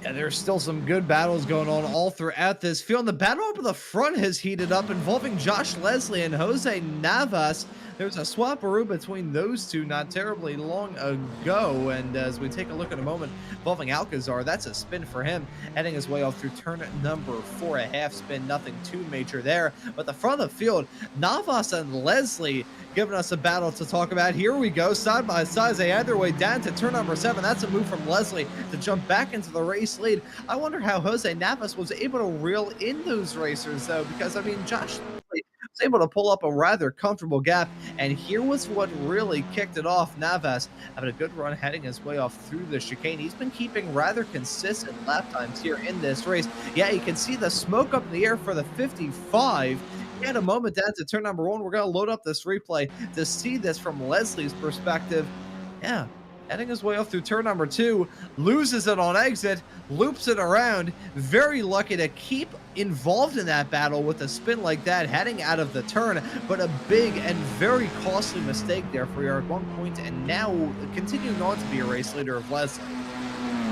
Yeah, there's still some good battles going on all throughout this field. And the battle up at the front has heated up, involving Josh Leslie and Jose Navas. There's a swapperoo between those two not terribly long ago. And as we take a look in a moment, involving Alcazar, that's a spin for him, heading his way off through turn number 4. A half spin, nothing too major there. But the front of the field, Navas and Leslie giving us a battle to talk about. Here we go, side by side. They had their way down to turn number 7. That's a move from Leslie to jump back into the race lead. I wonder how Jose Navas was able to reel in those racers, though, because, I mean, Josh Leslie was able to pull up a rather comfortable gap, and here was what really kicked it off. Navas having a good run, heading his way off through the chicane. He's been keeping rather consistent lap times here in this race. Yeah, you can see the smoke up in the air for the 55. We had a moment down to turn number 1. We're going to load up this replay to see this from Leslie's perspective. Yeah, heading his way off through turn number 2, loses it on exit, loops it around. Very lucky to keep involved in that battle with a spin like that, heading out of the turn, but a big and very costly mistake there for you at one point, and now continuing on to be a race leader of Leslie.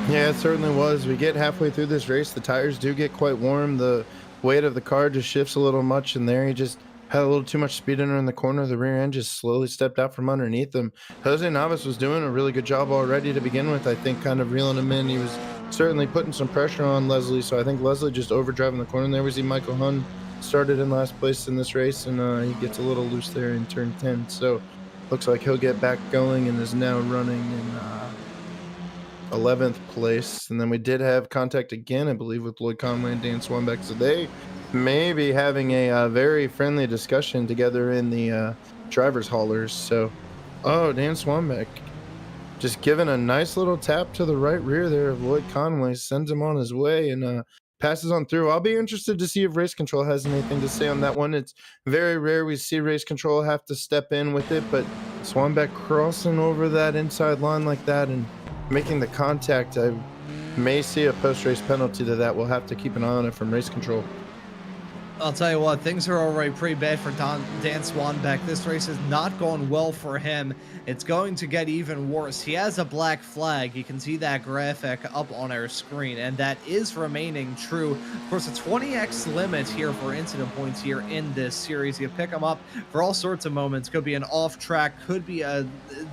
Yeah, it certainly was. We get halfway through this race, the tires do get quite warm, the weight of the car just shifts a little much in there. He just had a little too much speed in her in the corner. The rear end just slowly stepped out from underneath him. Jose Navas was doing a really good job already to begin with, I think, kind of reeling him in. He was certainly putting some pressure on Leslie, so I think Leslie just overdriving the corner there. We see Michael Hunn started in last place in this race, and he gets a little loose there in turn 10. So looks like he'll get back going and is now running in 11th place. And then we did have contact again, I believe, with Lloyd Conway and Dan Swanbeck. So they may be having a very friendly discussion together in the driver's haulers. So, oh, Dan Swanbeck just giving a nice little tap to the right rear there of Lloyd Conway, sends him on his way and passes on through. I'll be interested to see if race control has anything to say on that one. It's very rare we see race control have to step in with it, but Swanbeck crossing over that inside line like that and making the contact, I may see a post-race penalty to that. We'll have to keep an eye on it from race control. I'll tell you what, things are already pretty bad for Dan Swanbeck. This race has not gone well for him. It's going to get even worse. He has a black flag. You can see that graphic up on our screen, and that is remaining true. Of course, a 20x limit here for incident points here in this series. You pick them up for all sorts of moments. Could be an off track, could be a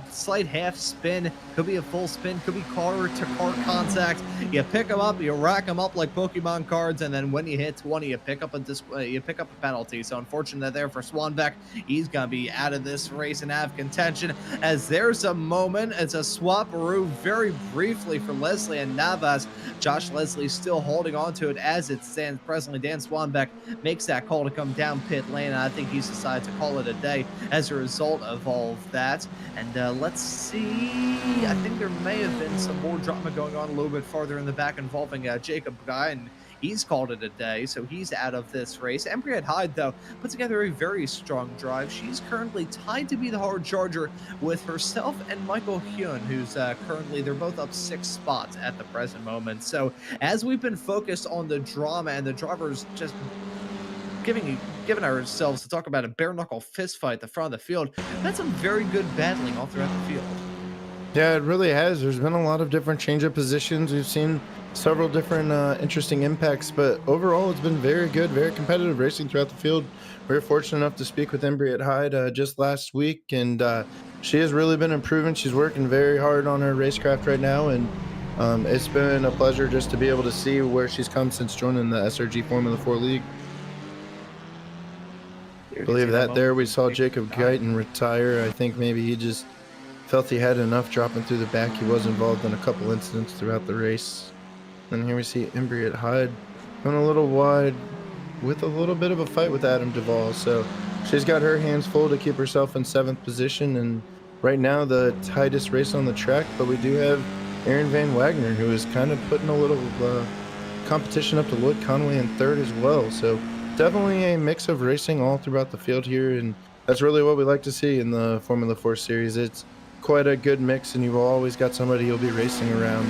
slight half spin, could be a full spin, could be car-to-car contact. You pick them up, you rack them up like Pokemon cards, and then when you hit 20, you pick up a penalty. So unfortunate there for Swanbeck. He's gonna be out of this race and out of contention, as there's a moment. It's a swap-aroo very briefly for Leslie and Navas. Josh Leslie still holding on to it as it stands presently. Dan Swanbeck makes that call to come down pit lane, and I think he's decided to call it a day as a result of all of that. And let's see, I think there may have been some more drama going on a little bit farther in the back involving Jacob Guy, and he's called it a day, so he's out of this race. Embriette Hyde, though, put together a very strong drive. She's currently tied to be the hard charger with herself and Michael Hyun, who's currently, they're both up 6 spots at the present moment. So as we've been focused on the drama and the drivers just giving ourselves to talk about a bare-knuckle fist fight at the front of the field, we've had some very good battling all throughout the field. Yeah, it really has. There's been a lot of different change of positions. We've seen several different interesting impacts, but overall it's been very good, very competitive racing throughout the field. We were fortunate enough to speak with Embriette Hyde just last week, and she has really been improving. She's working very hard on her racecraft right now, and it's been a pleasure just to be able to see where she's come since joining the SRG Formula 4 League. I believe that there we saw Jacob Guyton retire. I think maybe he just felt he had enough dropping through the back. He was involved in a couple incidents throughout the race. And here we see Embriette Hyde going a little wide with a little bit of a fight with Adam Duvall. So she's got her hands full to keep herself in 7th position. And right now the tightest race on the track, but we do have Aaron Van Wagner, who is kind of putting a little competition up to Lloyd Conway in 3rd as well. So definitely a mix of racing all throughout the field here. And that's really what we like to see in the Formula 4 series. It's quite a good mix, and you've always got somebody you'll be racing around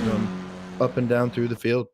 up and down through the field.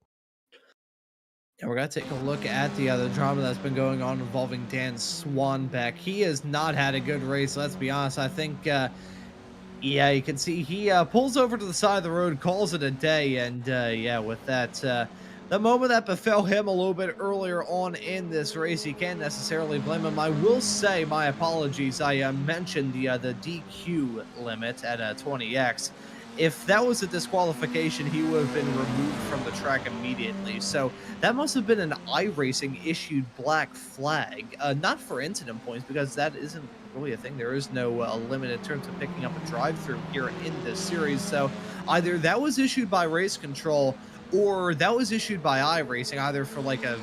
And we're going to take a look at the other drama that's been going on involving Dan Swanbeck. He has not had a good race, let's be honest. I think, yeah, you can see he pulls over to the side of the road, calls it a day, and yeah, with that, the moment that befell him a little bit earlier on in this race, you can't necessarily blame him. I will say my apologies. I mentioned the DQ limit at 20x. If that was a disqualification, he would have been removed from the track immediately. So that must have been an iRacing issued black flag, not for incident points, because that isn't really a thing. There is no limit in terms of picking up a drive-through here in this series. So either that was issued by race control, or that was issued by iRacing, either for like a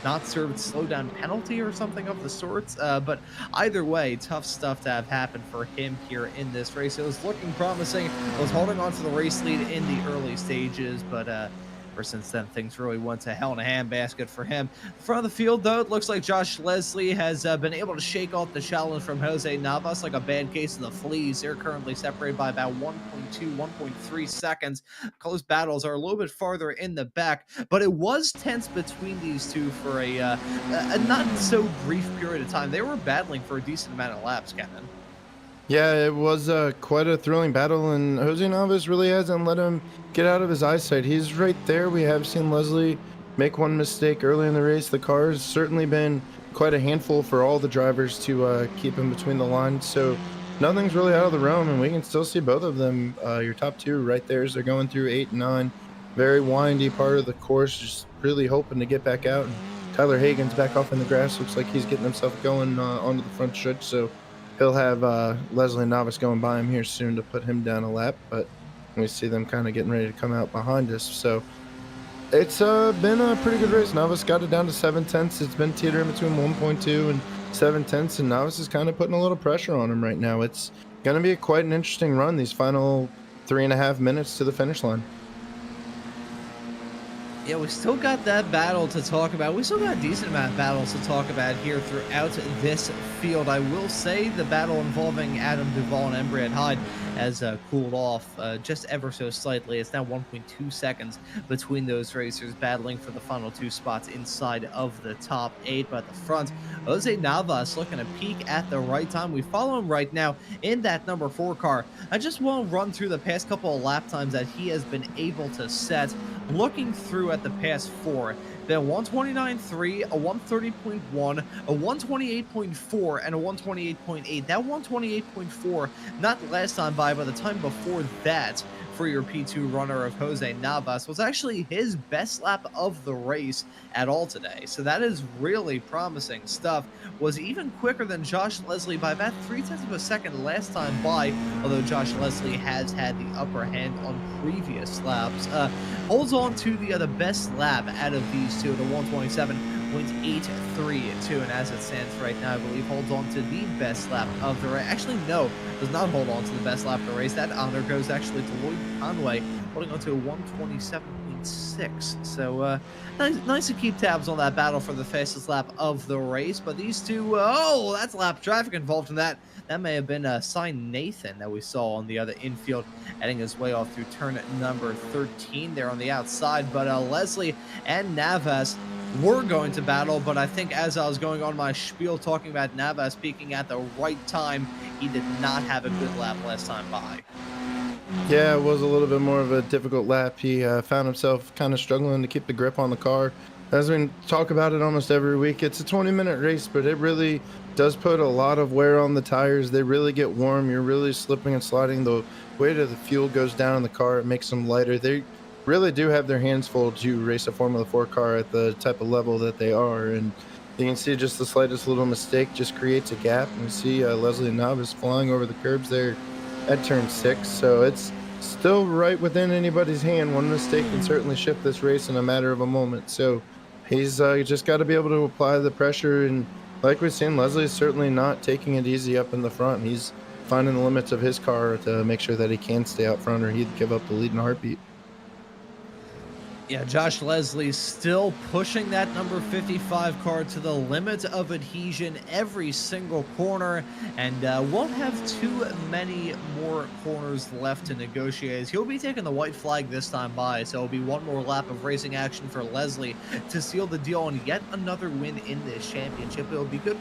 not served slowdown penalty or something of the sorts. But either way, tough stuff to have happened for him here in this race. It was looking promising. It was holding on to the race lead in the early stages, but Ever since then, things really went to hell in a handbasket for him. Front of the field, though, it looks like Josh Leslie has been able to shake off the challenge from Jose Navas like a bad case of the fleas. They're currently separated by about 1.2, 1.3 seconds. Close battles are a little bit farther in the back, but it was tense between these two for a not so brief period of time. They were battling for a decent amount of laps, Kennen. Yeah, it was quite a thrilling battle, and Jose Navas really hasn't let him get out of his eyesight. He's right there. We have seen Leslie make one mistake early in the race. The car has certainly been quite a handful for all the drivers to keep him between the lines. So nothing's really out of the realm, and we can still see both of them. Your top two right there as they're going through 8 and 9. Very windy part of the course, just really hoping to get back out. And Tyler Hagan's back off in the grass. Looks like he's getting himself going onto the front stretch. So he'll have Leslie Navas going by him here soon to put him down a lap, but we see them kind of getting ready to come out behind us. So it's been a pretty good race. Navas got it down to 7/10. It's been teetering between 1.2 and 7/10, and Navas is kind of putting a little pressure on him right now. It's going to be quite an interesting run these final 3.5 minutes to the finish line. Yeah, we still got that battle to talk about. We still got a decent amount of battles to talk about here throughout this field. I will say the battle involving Adam Duvall and Embry Hyde has cooled off just ever so slightly. It's now 1.2 seconds between those racers battling for the final 2 spots inside of the top 8. But at the front, Jose Navas looking to peak at the right time. We follow him right now in that number 4 car. I just want to run through the past couple of lap times that he has been able to set. Looking through at the past 4, been 129.3, a 130.1, a 128.4, and a 128.8. That 128.4, not last time by, but the time before that, for your P2 runner of Jose Navas, was actually his best lap of the race at all today. So that is really promising stuff. Was even quicker than Josh Leslie by about 0.3 of a second last time by, although Josh Leslie has had the upper hand on previous laps. Holds on to the best lap out of these two, the 127.832, and as it stands right now, I believe holds on to the best lap of the race. Actually, no, does not hold on to the best lap of the race. That honor goes actually to Lloyd Conway, holding on to a 127.6. So nice to keep tabs on that battle for the fastest lap of the race. But these two, oh, that's lap traffic involved in that. That may have been Sign Nathan that we saw on the other infield, heading his way off through turn number 13 there on the outside. But Leslie and Navas were going to battle, but I think as I was going on my spiel talking about Navas peaking at the right time, he did not have a good lap last time by. Yeah, it was a little bit more of a difficult lap. He found himself kind of struggling to keep the grip on the car. As we talk about it almost every week, it's a 20-minute race, but it really does put a lot of wear on the tires. They really get warm. You're really slipping and sliding. The weight of the fuel goes down in the car. It makes them lighter. They really do have their hands full to race a Formula 4 car at the type of level that they are. And you can see just the slightest little mistake just creates a gap. And we see Leslie Navas flying over the curbs there at turn 6. So it's still right within anybody's hand. One mistake can certainly shift this race in a matter of a moment. So he's just got to be able to apply the pressure. And like we've seen, Leslie is certainly not taking it easy up in the front. He's finding the limits of his car to make sure that he can stay out front or he'd give up the lead in a heartbeat. Yeah, Josh Leslie still pushing that number 55 car to the limit of adhesion every single corner, and won't have too many more corners left to negotiate. He'll be taking the white flag this time by, so it'll be one more lap of racing action for Leslie to seal the deal on yet another win in this championship. It'll be good,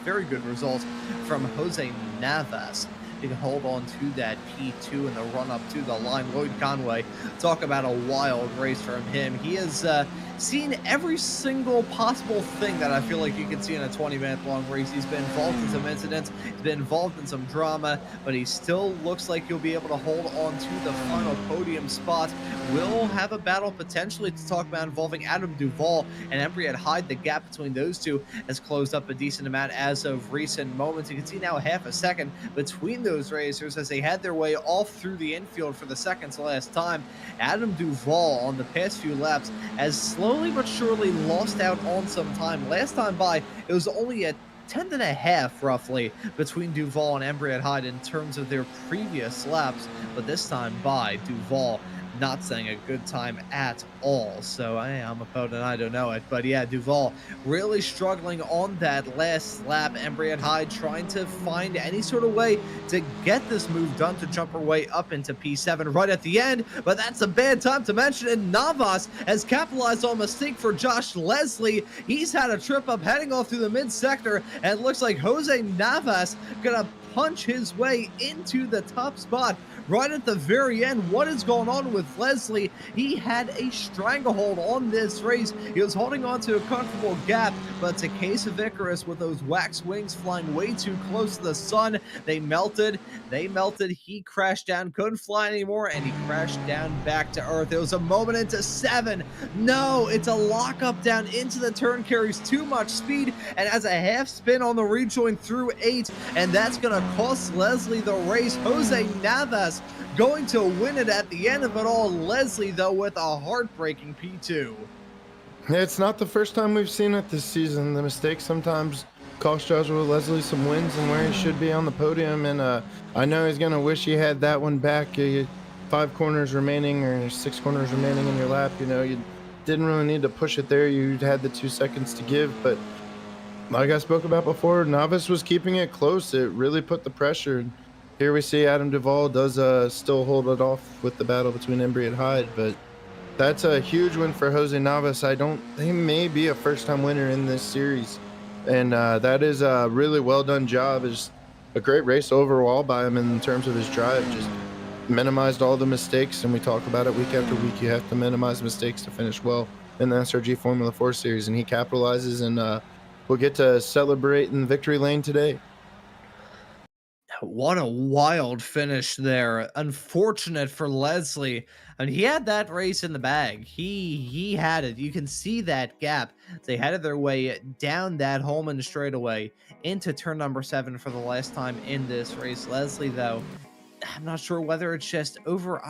very good results from Jose Navas. He can hold on to that P2 in the run-up to the line. Lloyd Conway, talk about a wild race from him. He has seen every single possible thing that I feel like you can see in a 20-minute long race. He's been involved in some incidents, he's been involved in some drama, but he still looks like he'll be able to hold on to the final podium spot. We'll have a battle potentially to talk about involving Adam Duvall and Embry Hyde. The gap between those two has closed up a decent amount as of recent moments. You can see now half a second between those racers as they had their way off through the infield for the second to last time. Adam Duvall on the past few laps has slowly but surely lost out on some time. Last time by, it was only a 10.5 roughly between Duvall and Embry Hyde in terms of their previous laps, but this time by, Duvall not saying a good time at all. So I'm a opponent, I don't know it. But yeah, Duval really struggling on that last lap. Embry and Hyde trying to find any sort of way to get this move done to jump her way up into P7 right at the end. But that's a bad time to mention it. Navas has capitalized on a mistake for Josh Leslie. He's had a trip up heading off through the mid sector, and it looks like Jose Navas gonna punch his way into the top spot right at the very end. What is going on with Leslie? He had a stranglehold on this race. He was holding on to a comfortable gap, but it's a case of Icarus with those wax wings flying way too close to the sun. They melted. He crashed down, couldn't fly anymore, and he crashed down back to earth. It was a moment into 7. No, it's a lockup down into the turn, carries too much speed, and has a half spin on the rejoin through 8, and that's going to cost Leslie the race. Jose Navas going to win it at the end of it all. Leslie, though, with a heartbreaking P2. It's not the first time we've seen it this season. The mistakes sometimes cost Joshua Leslie some wins and where he should be on the podium. And I know he's going to wish he had that one back. 5 corners remaining or 6 corners remaining in your lap. You know, you didn't really need to push it there. You had the 2 seconds to give. But like I spoke about before, Navas was keeping it close. It really put the pressure. And here we see Adam Duvall does still hold it off with the battle between Embry and Hyde. But that's a huge win for Jose Navas. He may be a first-time winner in this series. And that is a really well-done job. It's a great race overall by him in terms of his drive. Just minimized all the mistakes, and we talk about it week after week. You have to minimize mistakes to finish well in the SRG Formula 4 series, and he capitalizes, and we'll get to celebrate in victory lane today. What a wild finish there. Unfortunate for Leslie. And he had that race in the bag. He had it. You can see that gap. They headed their way down that Holman straightaway into turn number 7 for the last time in this race. Leslie, though, I'm not sure whether it's just overly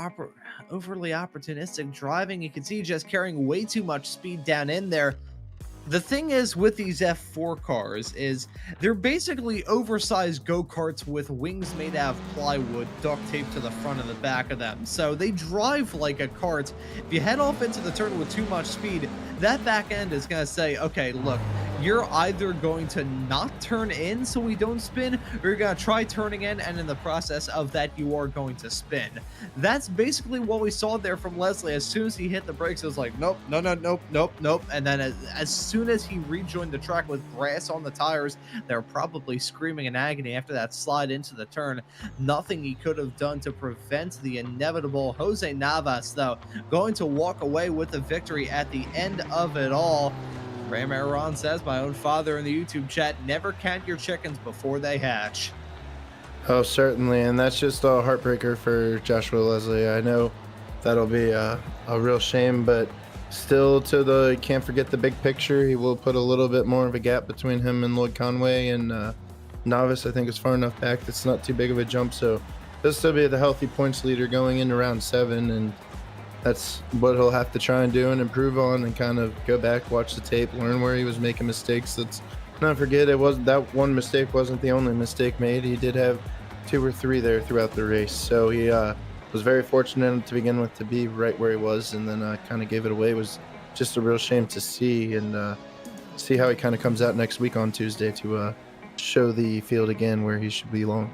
opportunistic driving. You can see just carrying way too much speed down in there. The thing is with these F4 cars is they're basically oversized go-karts with wings made out of plywood duct taped to the front and the back of them. So they drive like a cart. If you head off into the turn with too much speed, that back end is going to say, okay, look, you're either going to not turn in so we don't spin, or you're going to try turning in, and in the process of that, you are going to spin. That's basically what we saw there from Leslie. As soon as he hit the brakes, it was like, nope, no, no, nope, nope, nope. And then as soon as he rejoined the track with grass on the tires, they're probably screaming in agony after that slide into the turn. Nothing he could have done to prevent the inevitable. Jose Navas, though, going to walk away with the victory at the end of it all. Ram Aaron says, my own father in the YouTube chat, never count your chickens before they hatch. Oh, certainly. And that's just a heartbreaker for Joshua Leslie. I know that'll be a real shame, but still, can't forget the big picture. He will put a little bit more of a gap between him and Lloyd Conway, and Navas, I think, is far enough back that's not too big of a jump. So he'll still be the healthy points leader going into round 7, and that's what he'll have to try and do and improve on, and kind of go back, watch the tape, learn where he was making mistakes. Let's not forget, that one mistake wasn't the only mistake made. He did have 2 or 3 there throughout the race. So he was very fortunate to begin with to be right where he was, and then kind of gave it away. It was just a real shame to see, and see how he kind of comes out next week on Tuesday to show the field again where he should belong.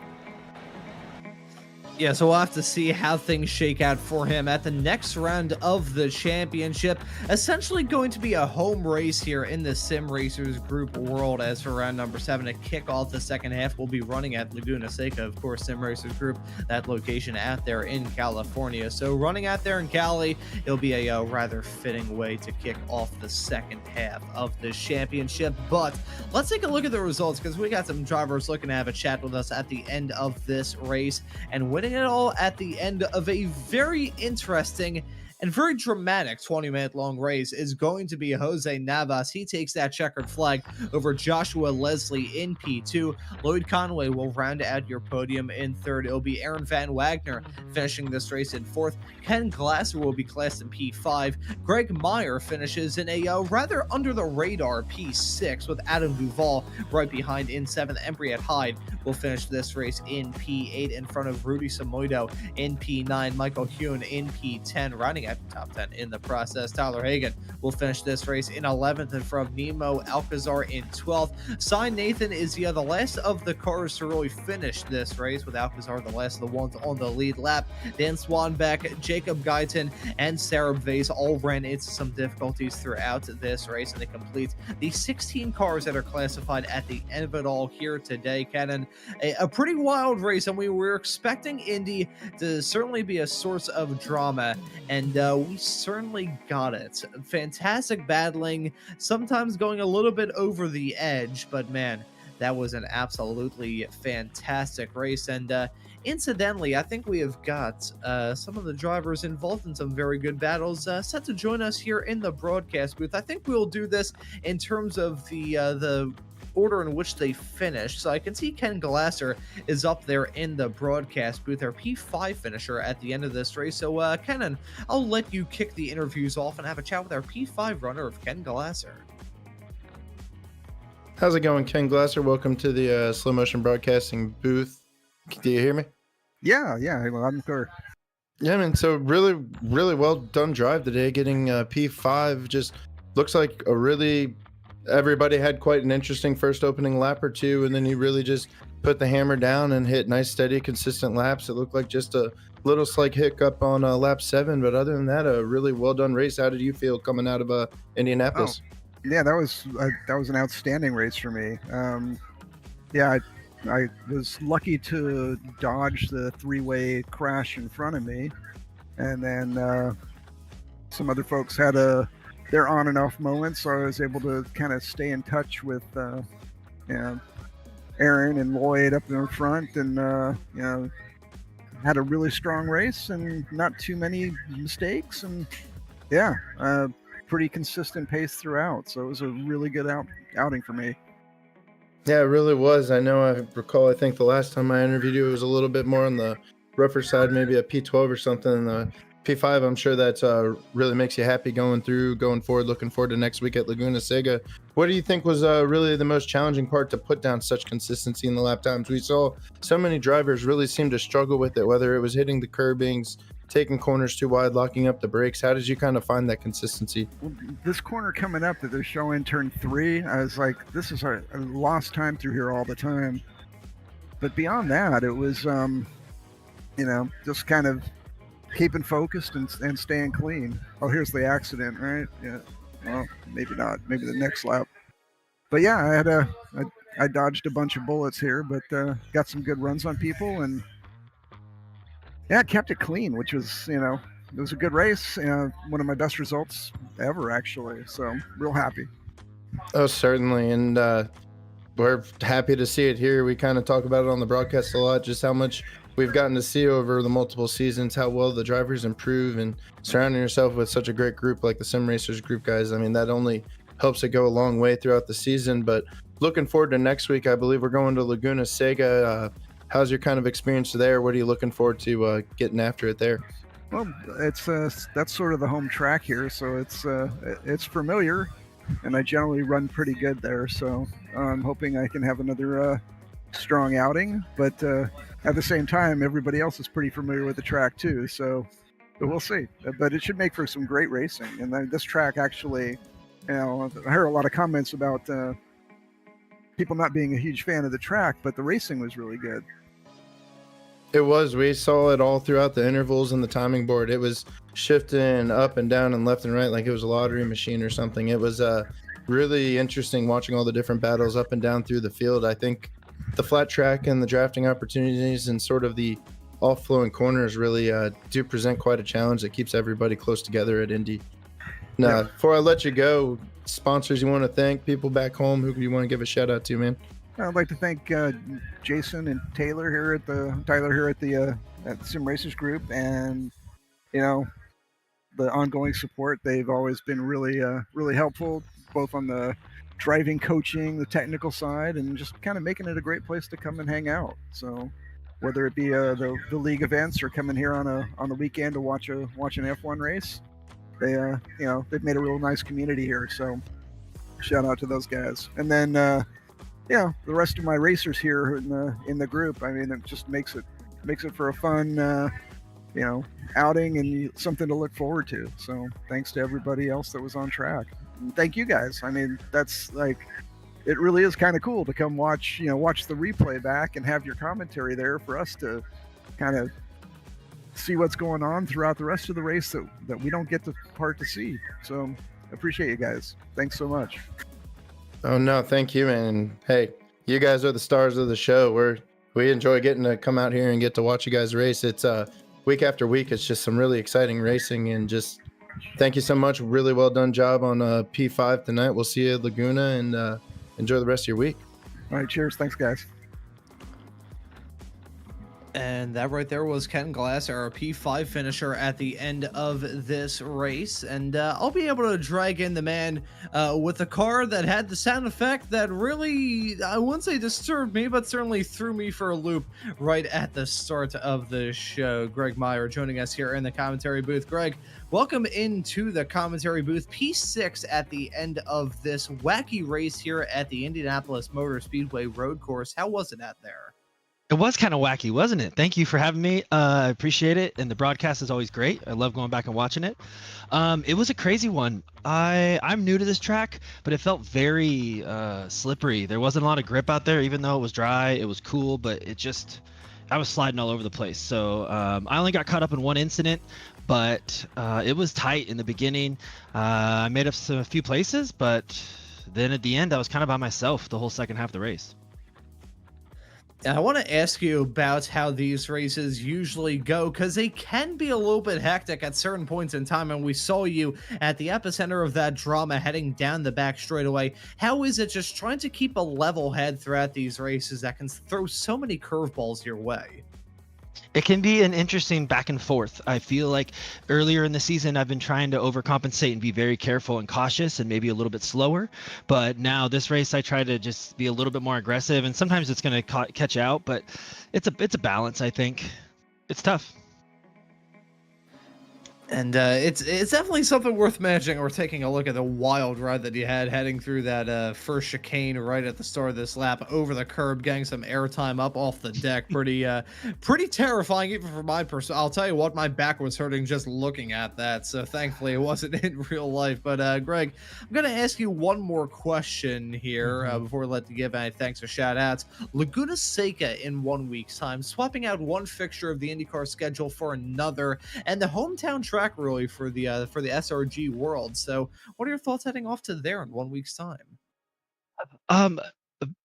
Yeah, so we'll have to see how things shake out for him at the next round of the championship. Essentially going to be a home race here in the Sim Racers Group World. As for round number 7, to kick off the second half, we'll be running at Laguna Seca, of course, Sim Racers Group, that location out there in California. So running out there in Cali, it'll be a rather fitting way to kick off the second half of the championship. But let's take a look at the results, because we got some drivers looking to have a chat with us at the end of this race, and winning it all at the end of a very interesting and very dramatic 20-minute long race is going to be Jose Navas. He takes that checkered flag over Joshua Leslie in P2. Lloyd Conway will round out your podium in 3rd. It'll be Aaron Van Wagner finishing this race in 4th. Ken Glasser will be classed in P5. Greg Meyer finishes in a rather under-the-radar P6, with Adam Duvall right behind in 7th. Embry at Hyde will finish this race in P8 in front of Rudy Samoido in P9, Michael Hune in P10, rounding out the top 10 in the process. Tyler Hagan will finish this race in 11th in front of Nemo Alcazar in 12th. Cy Nathan is the last of the cars to really finish this race, with Alcazar the last of the ones on the lead lap. Dan Swanbeck, Jacob Guyton, and Sarah Vase all ran into some difficulties throughout this race, and they complete the 16 cars that are classified at the end of it all here today. Kennen, a pretty wild race, and we were expecting Indy to certainly be a source of drama, and we certainly got it. Fantastic battling, sometimes going a little bit over the edge, but man, that was an absolutely fantastic race. And incidentally, I think we have got some of the drivers involved in some very good battles set to join us here in the broadcast booth. I think we'll do this in terms of the order in which they finished. So I can see Ken Glasser is up there in the broadcast booth, our P5 finisher at the end of this race. So Kennen, I'll let you kick the interviews off and have a chat with our P5 runner of Ken Glasser. How's it going, Ken Glasser? Welcome to the Slow Motion Broadcasting booth. Do you hear me? Yeah, well, I'm clear. Yeah, man. So really well done drive today. Getting P5 just looks like everybody had quite an interesting first opening lap or two, and then you really just put the hammer down and hit nice, steady, consistent laps. It looked like just a little slight hiccup on lap 7, but other than that, a really well done race. How did you feel coming out of Indianapolis? Yeah, that was an outstanding race for me. I was lucky to dodge the three-way crash in front of me, and then some other folks had their on and off moments, so I was able to kind of stay in touch with Aaron and Lloyd up in the front, and had a really strong race and not too many mistakes, and pretty consistent pace throughout. So it was a really good outing for me. Yeah, it really was. I think the last time I interviewed you, it was a little bit more on the rougher side, maybe a P12 or something. And the P5, I'm sure that's really makes you happy going forward, looking forward to next week at Laguna Seca. What do you think was really the most challenging part to put down such consistency in the lap times? We saw so many drivers really seem to struggle with it, whether it was hitting the curbings, taking corners too wide, locking up the brakes. How did you kind of find that consistency? Well, this corner coming up that they're showing turn 3, I was like, this is a lost time through here all the time. But beyond that, it was, just kind of keeping focused and staying clean. Oh, here's the accident, right? Yeah. Well, maybe not. Maybe the next lap. But yeah, I dodged a bunch of bullets here, but got some good runs on people, and yeah, kept it clean, which was, it was a good race. One of my best results ever, actually. So real happy. Oh, certainly. And we're happy to see it here. We kind of talk about it on the broadcast a lot, just how much we've gotten to see over the multiple seasons, how well the drivers improve, and surrounding yourself with such a great group like the Sim Racers group, guys. I mean, that only helps it go a long way throughout the season. But looking forward to next week, I believe we're going to Laguna Seca. How's your kind of experience there? What are you looking forward to getting after it there? Well, it's that's sort of the home track here, so it's familiar, and I generally run pretty good there. So I'm hoping I can have another strong outing. But at the same time, everybody else is pretty familiar with the track too. So we'll see. But it should make for some great racing. And this track actually, I heard a lot of comments about people not being a huge fan of the track, but the racing was really good. It was. We saw it all throughout the intervals and the timing board. It was shifting up and down and left and right like it was a lottery machine or something. It was really interesting watching all the different battles up and down through the field. I think the flat track and the drafting opportunities and sort of the off-flowing corners really do present quite a challenge that keeps everybody close together at Indy. Now, before I let you go, sponsors you want to thank, people back home, who you want to give a shout out to, man? I'd like to thank Jason and Tyler here at the Sim Racers Group, and the ongoing support. They've always been really helpful, both on the driving coaching, the technical side, and just kind of making it a great place to come and hang out. So whether it be the league events or coming here on the weekend to watch an F1 race, they've made a real nice community here. So shout out to those guys. And then the rest of my racers here in the group. I mean, it just makes it for a fun outing and something to look forward to. So thanks to everybody else that was on track. And thank you guys. I mean, that's like, it really is kind of cool to come watch the replay back and have your commentary there for us to kind of see what's going on throughout the rest of the race that we don't get the part to see. So appreciate you guys. Thanks so much. Oh no, thank you, and hey, you guys are the stars of the show. We enjoy getting to come out here and get to watch you guys race. It's week after week. It's just some really exciting racing, and just thank you so much. Really well done job on P5 tonight. We'll see you at Laguna, and enjoy the rest of your week. All right, cheers. Thanks, guys. And that right there was Kennen Glass, our P5 finisher at the end of this race. And I'll be able to drag in the man with a car that had the sound effect that really, I wouldn't say disturbed me, but certainly threw me for a loop right at the start of the show. Greg Meyer joining us here in the commentary booth. Greg, welcome into the commentary booth. P6 at the end of this wacky race here at the Indianapolis Motor Speedway road course. How was it out there? It was kind of wacky, wasn't it? Thank you for having me. I appreciate it. And the broadcast is always great. I love going back and watching it. It was a crazy one. I'm new to this track, but it felt very slippery. There wasn't a lot of grip out there, even though it was dry. It was cool, but I was sliding all over the place. So I only got caught up in one incident, but it was tight in the beginning. I made up a few places, but then at the end, I was kind of by myself the whole second half of the race. I want to ask you about how these races usually go, because they can be a little bit hectic at certain points in time, and we saw you at the epicenter of that drama heading down the back straightaway. How is it just trying to keep a level head throughout these races that can throw so many curveballs your way? It can be an interesting back and forth. I feel like earlier in the season, I've been trying to overcompensate and be very careful and cautious and maybe a little bit slower. But now this race, I try to just be a little bit more aggressive, and sometimes it's going to catch out, but it's a balance, I think. It's tough. And it's definitely something worth mentioning. We're taking a look at the wild ride that you had heading through that first chicane right at the start of this lap, over the curb, getting some airtime up off the deck. Pretty terrifying, even for my person. I'll tell you what, my back was hurting just looking at that. So thankfully it wasn't in real life. But Greg, I'm going to ask you one more question here before we let you give any thanks or shout outs. Laguna Seca in 1 week's time, swapping out one fixture of the IndyCar schedule for another, and the hometown track really for the SRG world. So what are your thoughts heading off to there in 1 week's time?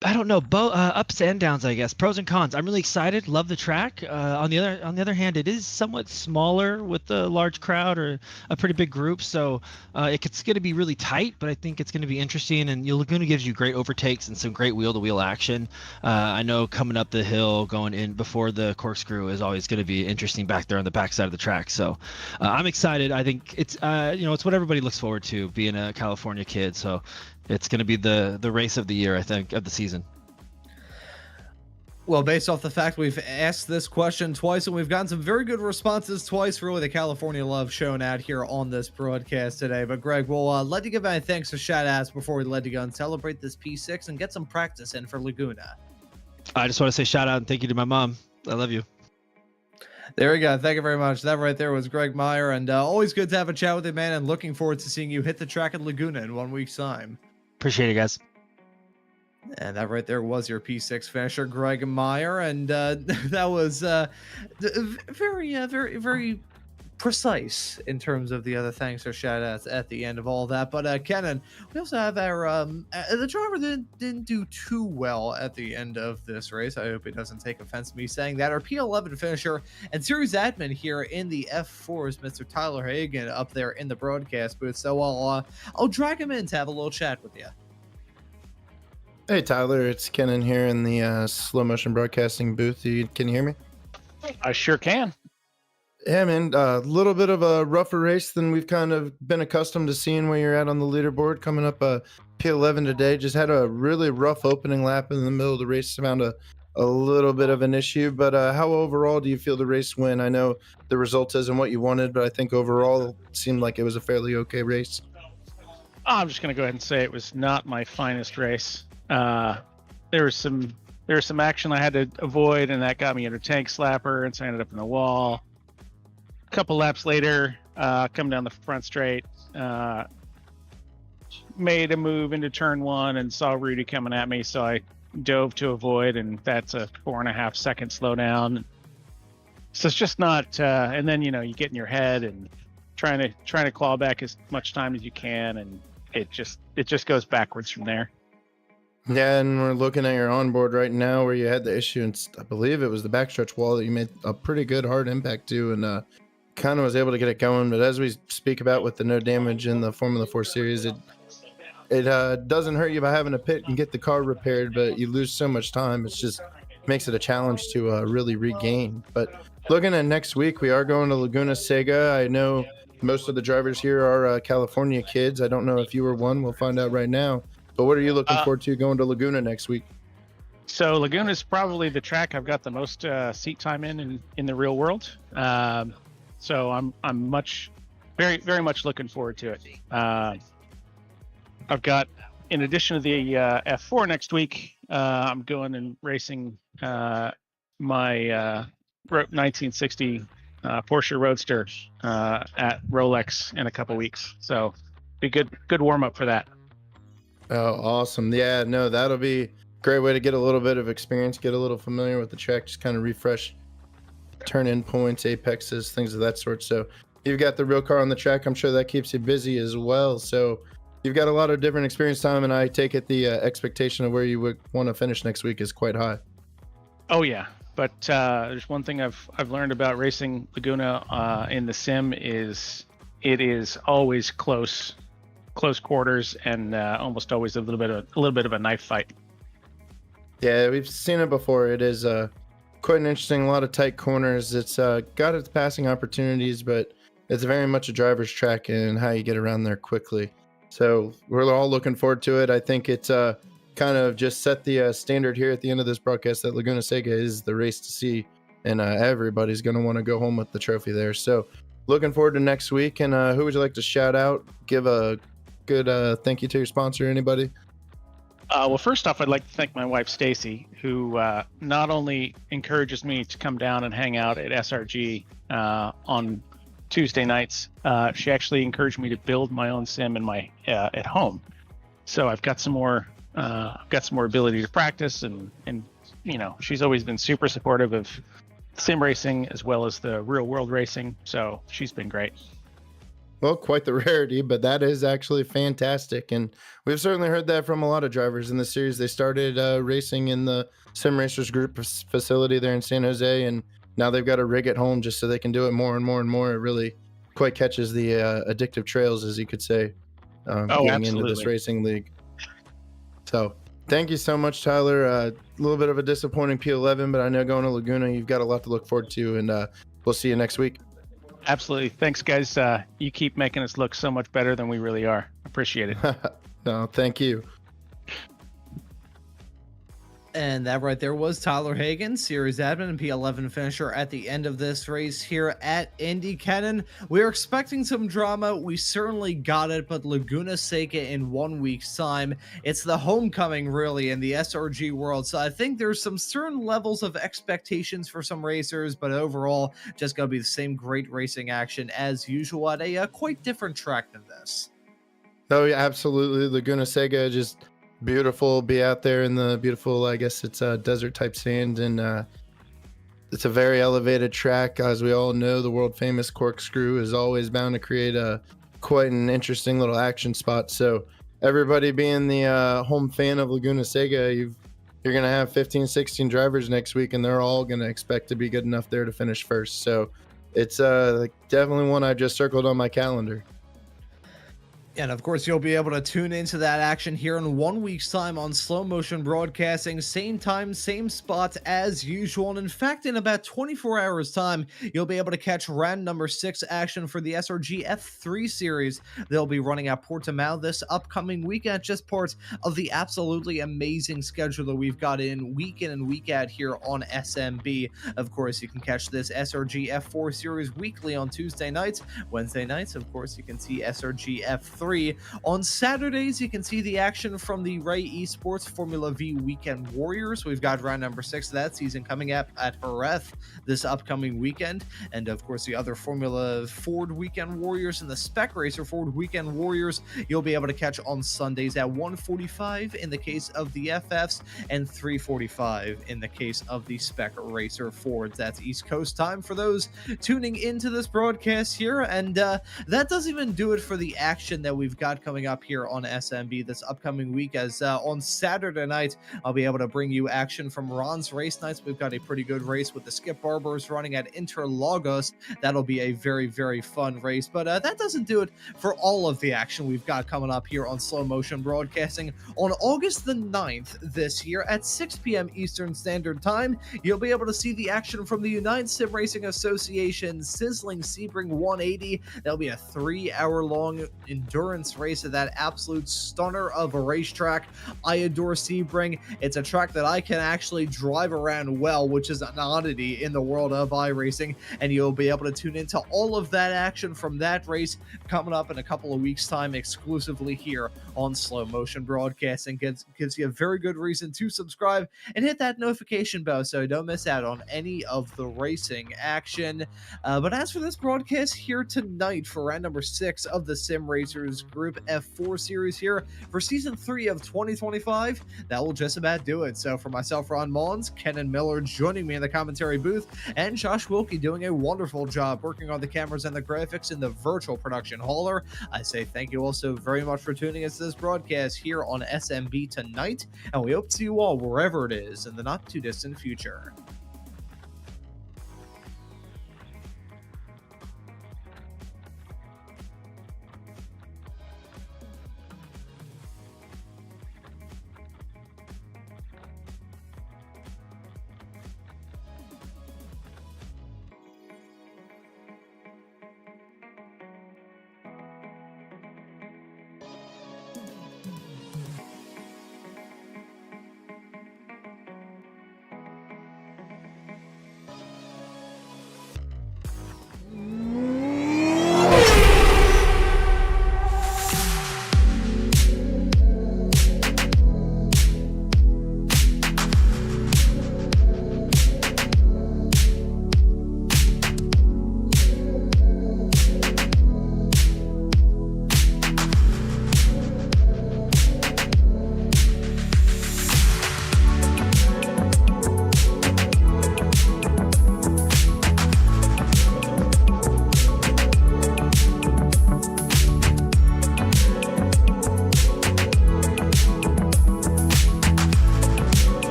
I don't know, ups and downs, I guess, pros and cons. I'm really excited, love the track. On the other hand, it is somewhat smaller with a large crowd or a pretty big group, so it's going to be really tight, but I think it's going to be interesting. And Laguna gives you great overtakes and some great wheel-to-wheel action. I know coming up the hill, going in before the corkscrew is always going to be interesting back there on the backside of the track. So I'm excited. I think it's it's what everybody looks forward to, being a California kid. So it's going to be the race of the year, I think, of the season. Well, based off the fact we've asked this question twice and we've gotten some very good responses twice, really the California love shown out here on this broadcast today. But Greg, we'll let you give any thanks or shout outs before we let you go and celebrate this P6 and get some practice in for Laguna. I just want to say shout out and thank you to my mom. I love you. There we go. Thank you very much. That right there was Greg Meyer, and always good to have a chat with you, man, and looking forward to seeing you hit the track at Laguna in 1 week's time. Appreciate it, guys. And that right there was your P6 finisher, Greg Meyer, and that was very precise in terms of the other thanks or shout outs at the end of all that. But Kennen, we also have our the driver that didn't do too well at the end of this race. I hope he doesn't take offense to me saying that. Our P11 finisher and series admin here in the F4 is Mr. Tyler Hagan up there in the broadcast booth. So I'll drag him in to have a little chat with you. Hey Tyler, it's Kennen here in the slow motion broadcasting booth. Can you hear me? I sure can. Yeah, man, a little bit of a rougher race than we've kind of been accustomed to seeing where you're at on the leaderboard. Coming up P11 today, just had a really rough opening lap in the middle of the race. Found a little bit of an issue, but how overall do you feel the race went? I know the result isn't what you wanted, but I think overall it seemed like it was a fairly okay race. I'm just going to go ahead and say it was not my finest race. there was some action I had to avoid, and that got me into tank slapper, and so I ended up in the wall. A couple laps later, coming down the front straight, made a move into turn one and saw Rudy coming at me, so I dove to avoid, and that's a 4.5 second slowdown. So it's just not, and then you get in your head and trying to claw back as much time as you can, and it just goes backwards from there. Yeah, and we're looking at your onboard right now where you had the issue, and I believe it was the backstretch wall that you made a pretty good hard impact to, and kind of was able to get it going. But as we speak about with the no damage in the Formula 4 series, it doesn't hurt you by having a pit and get the car repaired, but you lose so much time. It's just makes it a challenge to really regain. But looking at next week, we are going to Laguna Seca. I know most of the drivers here are California kids. I don't know if you were one. We'll find out right now. But what are you looking forward to going to Laguna next week? So Laguna is probably the track I've got the most seat time in the real world. So I'm very, very much looking forward to it. I've got, in addition to the F4 next week, I'm going and racing my 1960 Porsche Roadster at Rolex in a couple weeks. So be good warm up for that. Oh, awesome. Yeah, no, that'll be a great way to get a little bit of experience, get a little familiar with the track, just kind of refresh turn-in points, apexes, things of that sort. So you've got the real car on the track. I'm sure that keeps you busy as well. So you've got a lot of different experience time, and I take it the expectation of where you would want to finish next week is quite high. Oh, yeah. But there's one thing I've learned about racing Laguna in the sim is it is always close quarters and almost always a little bit of a knife fight. Yeah, we've seen it before. It is quite an interesting, a lot of tight corners. It's got its passing opportunities, but it's very much a driver's track and how you get around there quickly. So we're all looking forward to it. I think it's kind of just set the standard here at the end of this broadcast that Laguna Seca is the race to see, and everybody's going to want to go home with the trophy there. So looking forward to next week. And who would you like to shout out? Give a good thank you to your sponsor, anybody? Well, first off, I'd like to thank my wife, Stacy, who not only encourages me to come down and hang out at SRG on Tuesday nights, she actually encouraged me to build my own sim in my at home. So I've got some more ability to practice, and she's always been super supportive of sim racing as well as the real world racing. So she's been great. Well, quite the rarity, but that is actually fantastic. And we've certainly heard that from a lot of drivers in the series. They started racing in the Sim Racers Group facility there in San Jose, and now they've got a rig at home just so they can do it more and more and more. It really quite catches the addictive trails, as you could say, getting into this racing league. So thank you so much, Tyler. A little bit of a disappointing P11, but I know going to Laguna, you've got a lot to look forward to, and we'll see you next week. Absolutely. Thanks, guys. You keep making us look so much better than we really are. Appreciate it. No, thank you. And that right there was Tyler Hagan, series admin and P11 finisher at the end of this race here at Indy. Kennen, we were expecting some drama. We certainly got it, but Laguna Seca in 1 week's time. It's the homecoming, really, in the SRG world. So I think there's some certain levels of expectations for some racers, but overall, just going to be the same great racing action as usual at a quite different track than this. Oh, yeah, absolutely. Laguna Seca just beautiful. Be out there in the beautiful, I guess it's desert type sand, and it's a very elevated track. As we all know, the world famous corkscrew is always bound to create quite an interesting little action spot. So everybody being the home fan of Laguna Seca, you're going to have 15, 16 drivers next week, and they're all going to expect to be good enough there to finish first. So it's definitely one I just circled on my calendar. And of course, you'll be able to tune into that action here in 1 week's time on Slow Motion Broadcasting. Same time, same spot as usual. And in fact, in about 24 hours time, you'll be able to catch round number 6 action for the SRG F4 series. They'll be running at Portimao this upcoming weekend, just part of the absolutely amazing schedule that we've got in week and week out here on SMB. Of course, you can catch this SRG F4 series weekly on Tuesday nights. Wednesday nights, of course, you can see SRG F3. 3. On Saturdays, you can see the action from the Ray Esports Formula V Weekend Warriors. We've got round number 6 of that season coming up at Jerez this upcoming weekend. And of course, the other Formula Ford Weekend Warriors and the Spec Racer Ford Weekend Warriors, you'll be able to catch on Sundays at 1:45 in the case of the FFs and 3:45 in the case of the Spec Racer Fords. That's East Coast time for those tuning into this broadcast here. And that doesn't even do it for the action that we've got coming up here on SMB this upcoming week, as on Saturday night, I'll be able to bring you action from Ron's Race Nights. We've got a pretty good race with the Skip Barbers running at Interlagos. That'll be a very, very fun race. But that doesn't do it for all of the action we've got coming up here on Slow Motion Broadcasting. On August the 9th this year at 6 p.m. Eastern Standard Time, you'll be able to see the action from the United Sim Racing Association Sizzling Sebring 180. That'll be a 3-hour-long endurance race at that absolute stunner of a racetrack. I adore Sebring. It's a track that I can actually drive around well, which is an oddity in the world of iRacing, and you'll be able to tune into all of that action from that race coming up in a couple of weeks' time exclusively here on Slow Motion Broadcasting. Gives you a very good reason to subscribe and hit that notification bell so you don't miss out on any of the racing action. But as for this broadcast here tonight for round number 6 of the Sim Racers Group F4 series here for season 3 of 2025, that will just about do it. So for myself, Ron Mullins, Kennen Miller joining me in the commentary booth, and Josh Wilkie doing a wonderful job working on the cameras and the graphics in the virtual production hauler, I say thank you all so very much for tuning into this broadcast here on SMB tonight, and we hope to see you all wherever it is in the not too distant future.